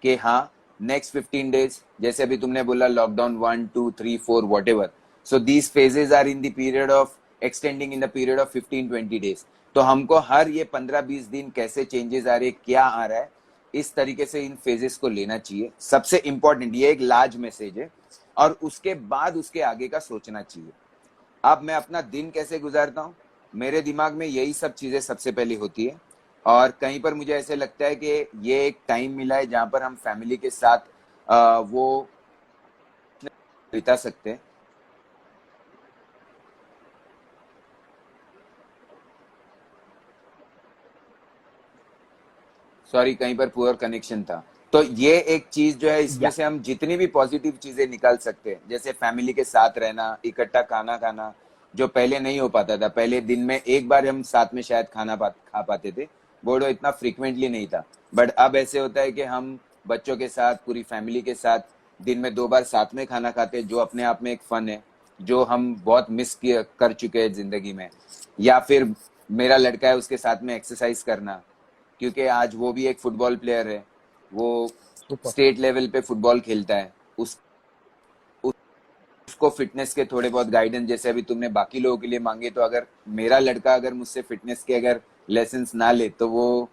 कि हाँ, नेक्स्ट 15 डेज, जैसे अभी तुमने बोला lockdown 1, 2, 3, 4 whatever, so these phases are in the period of extending in the period of 15-20 days. तो हमको हर ये 15-20 दिन कैसे चेंजेस आ रहे हैं, क्या आ रहा है, इस तरीके से इन फेजेस को लेना चाहिए। सबसे इंपॉर्टेंट ये एक लार्ज मैसेज है, और उसके बाद उसके आगे का सोचना चाहिए। अब मैं अपना दिन कैसे गुजारता हूँ, मेरे दिमाग में यही सब चीजें सबसे पहले होती है। और कहीं पर मुझे ऐसे लगता है कि ये एक टाइम मिला है जहां पर हम फैमिली के साथ वो बिता सकते हैं। सॉरी, कहीं पर पुअर कनेक्शन था। तो ये एक चीज जो है, इसमें या से हम जितनी भी पॉजिटिव चीजें निकाल सकते हैं, जैसे फैमिली के साथ रहना, इकट्ठा खाना खाना, जो पहले नहीं हो पाता था। पहले दिन में एक बार हम साथ में शायद खा पाते थे, बोर्डो इतना फ्रीक्वेंटली नहीं था। बट अब ऐसे होता है कि हम बच्चों के साथ, पूरी फैमिली के साथ दिन में 2 बार साथ में खाना खाते हैं, जो अपने आप में एक फन है। जो हम बहुत मिस कर चुके हैं जिंदगी में, या फिर मेरा लड़का है उसके साथ में एक्सरसाइज करना, क्योंकि आज वो भी एक फुटबॉल प्लेयर है, वो सुपर। स्टेट लेवल पे फुटबॉल खेलता है, उसको फिटनेस के थोड़े बहुत गाइडेंस जैसे अभी तुमने बाकी लोगों के लिए मांगे, तो अगर मेरा लड़का अगर मुझसे फिटनेस के अगर लेसन्स ना ले तो वो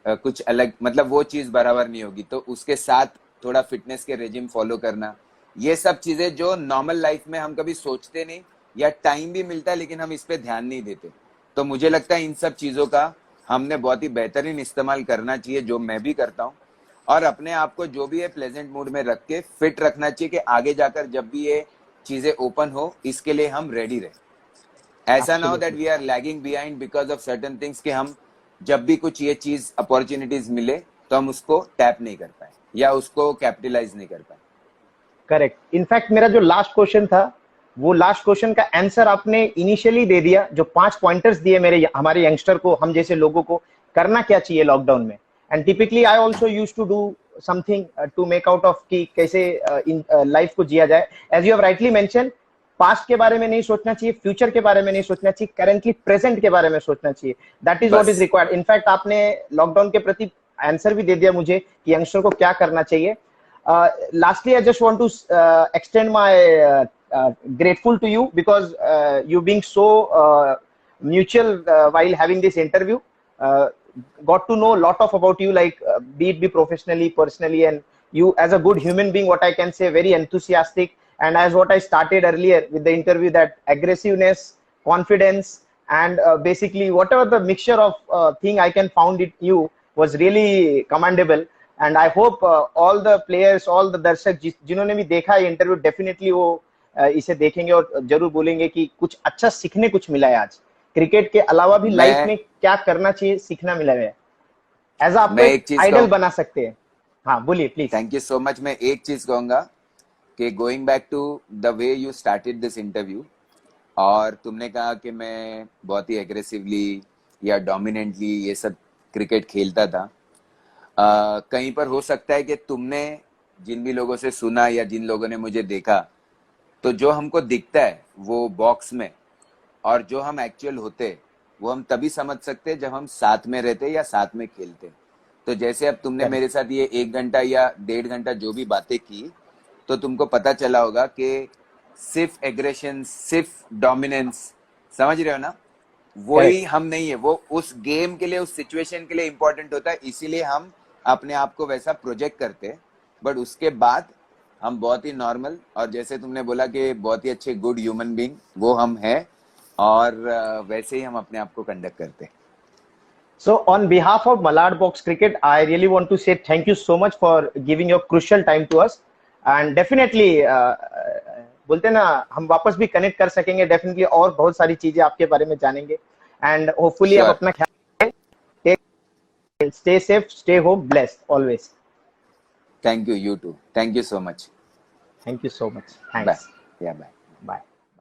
कुछ अलग, मतलब वो चीज बराबर नहीं होगी। तो उसके साथ थोड़ा फिटनेस के रेजिम फॉलो करना, ये सब चीजें जो नॉर्मल लाइफ में हम कभी सोचते नहीं, या टाइम भी मिलता है लेकिन हम इस पे ध्यान नहीं देते। तो मुझे लगता है इन सब चीजों का हमने बहुत ही बेहतरीन इस्तेमाल करना चाहिए, जो मैं भी करता हूँ। और अपने आप को जो भी है प्लेजेंट मूड में रख के फिट रखना चाहिए, कि आगे जाकर जब भी ये चीजें ओपन हो इसके लिए हम रेडी रहे। ऐसा ना हो that absolutely we are lagging behind because of certain things, कि हम जब भी कुछ ये चीज अपॉर्चुनिटीज मिले तो हम उसको टैप नहीं कर पाए या उसको कैपिटलाइज नहीं कर पाए। करेक्ट। इनफैक्ट मेरा जो लास्ट क्वेश्चन था, वो लास्ट क्वेश्चन का आंसर आपने इनिशियली दे दिया, जो 5 पॉइंटर्स दिए मेरे हमारे यंगस्टर को, हम जैसे लोगों को करना क्या चाहिए लॉकडाउन में। And typically I also used to do something to make out of कि कैसे लाइफ को जिया जाए। As you have rightly mention, past के बारे में नहीं सोचना चाहिए, फ्यूचर के बारे में नहीं सोचना चाहिए, करेंटली प्रेजेंट के बारे में सोचना चाहिए। दैट इज व्हाट इज बस रिक्वायर्ड। इनफैक्ट आपने लॉकडाउन के प्रति आंसर भी दे दिया मुझे कि यंगस्टर को क्या करना चाहिए। Lastly, I just want to extend my grateful to you because you being so mutual while having this interview. Uh, got to know a lot of about you, like be professionally, personally, and you as a good human being. What I can say, very enthusiastic, and as what I started earlier with the interview, that aggressiveness, confidence, and basically whatever the mixture of thing I can found it you was really commendable. And I hope all the players, all the दर्शक जिन्होंने भी देखा ये इंटरव्यू, डेफिनेटली वो इसे देखेंगे और जरूर बोलेंगे कि कुछ अच्छा सीखने कुछ मिला है आज। क्रिकेट के अलावा भी लाइफ में क्या करना चाहिए सीखना मिला है। एज आपको एक आइडल बना सकते हैं। हाँ बोलिए please. Thank you so much. मैं एक चीज कहूंगा कि going back to the way you started this interview, और तुमने कहा कि मैं बहुत ही एग्रेसिवली या डोमिनेंटली ये सब क्रिकेट खेलता था। कहीं पर हो सकता है कि तुमने जिन भी लोगों से सुना या जिन लोगों ने मुझे देखा, तो जो हमको दिखता है वो बॉक्स में, और जो हम एक्चुअल होते वो हम तभी समझ सकते जब हम साथ में रहते या साथ में खेलते। तो जैसे अब तुमने मेरे साथ ये 1 घंटा या 1.5 घंटा जो भी बातें की, तो तुमको पता चला होगा कि सिर्फ एग्रेशन, सिर्फ डोमिनेंस, समझ रहे हो ना, वही हम नहीं है। वो उस गेम के लिए, उस सिचुएशन के लिए इंपॉर्टेंट होता है, इसीलिए हम अपने आप को वैसा प्रोजेक्ट करते। बट उसके बाद हम बहुत ही नॉर्मल, और जैसे तुमने बोला कि बहुत ही अच्छे गुड ह्यूमन बीइंग, वो हम हैं, और वैसे ही हम अपने आप को कंडक्ट करते। So on behalf of Malad Box Cricket, I really want to say thank you so much for giving your crucial time to us, and definitely बोलते ना हम वापस भी कनेक्ट कर सकेंगे डेफिनेटली, और बहुत सारी चीजें आपके बारे में जानेंगे। एंड होपफुली आप अपना ख्याल रखें, stay safe, stay home, blessed always. Thank you, you too, thank you so much. Thank you so much, thanks, bye, yeah bye. Bye.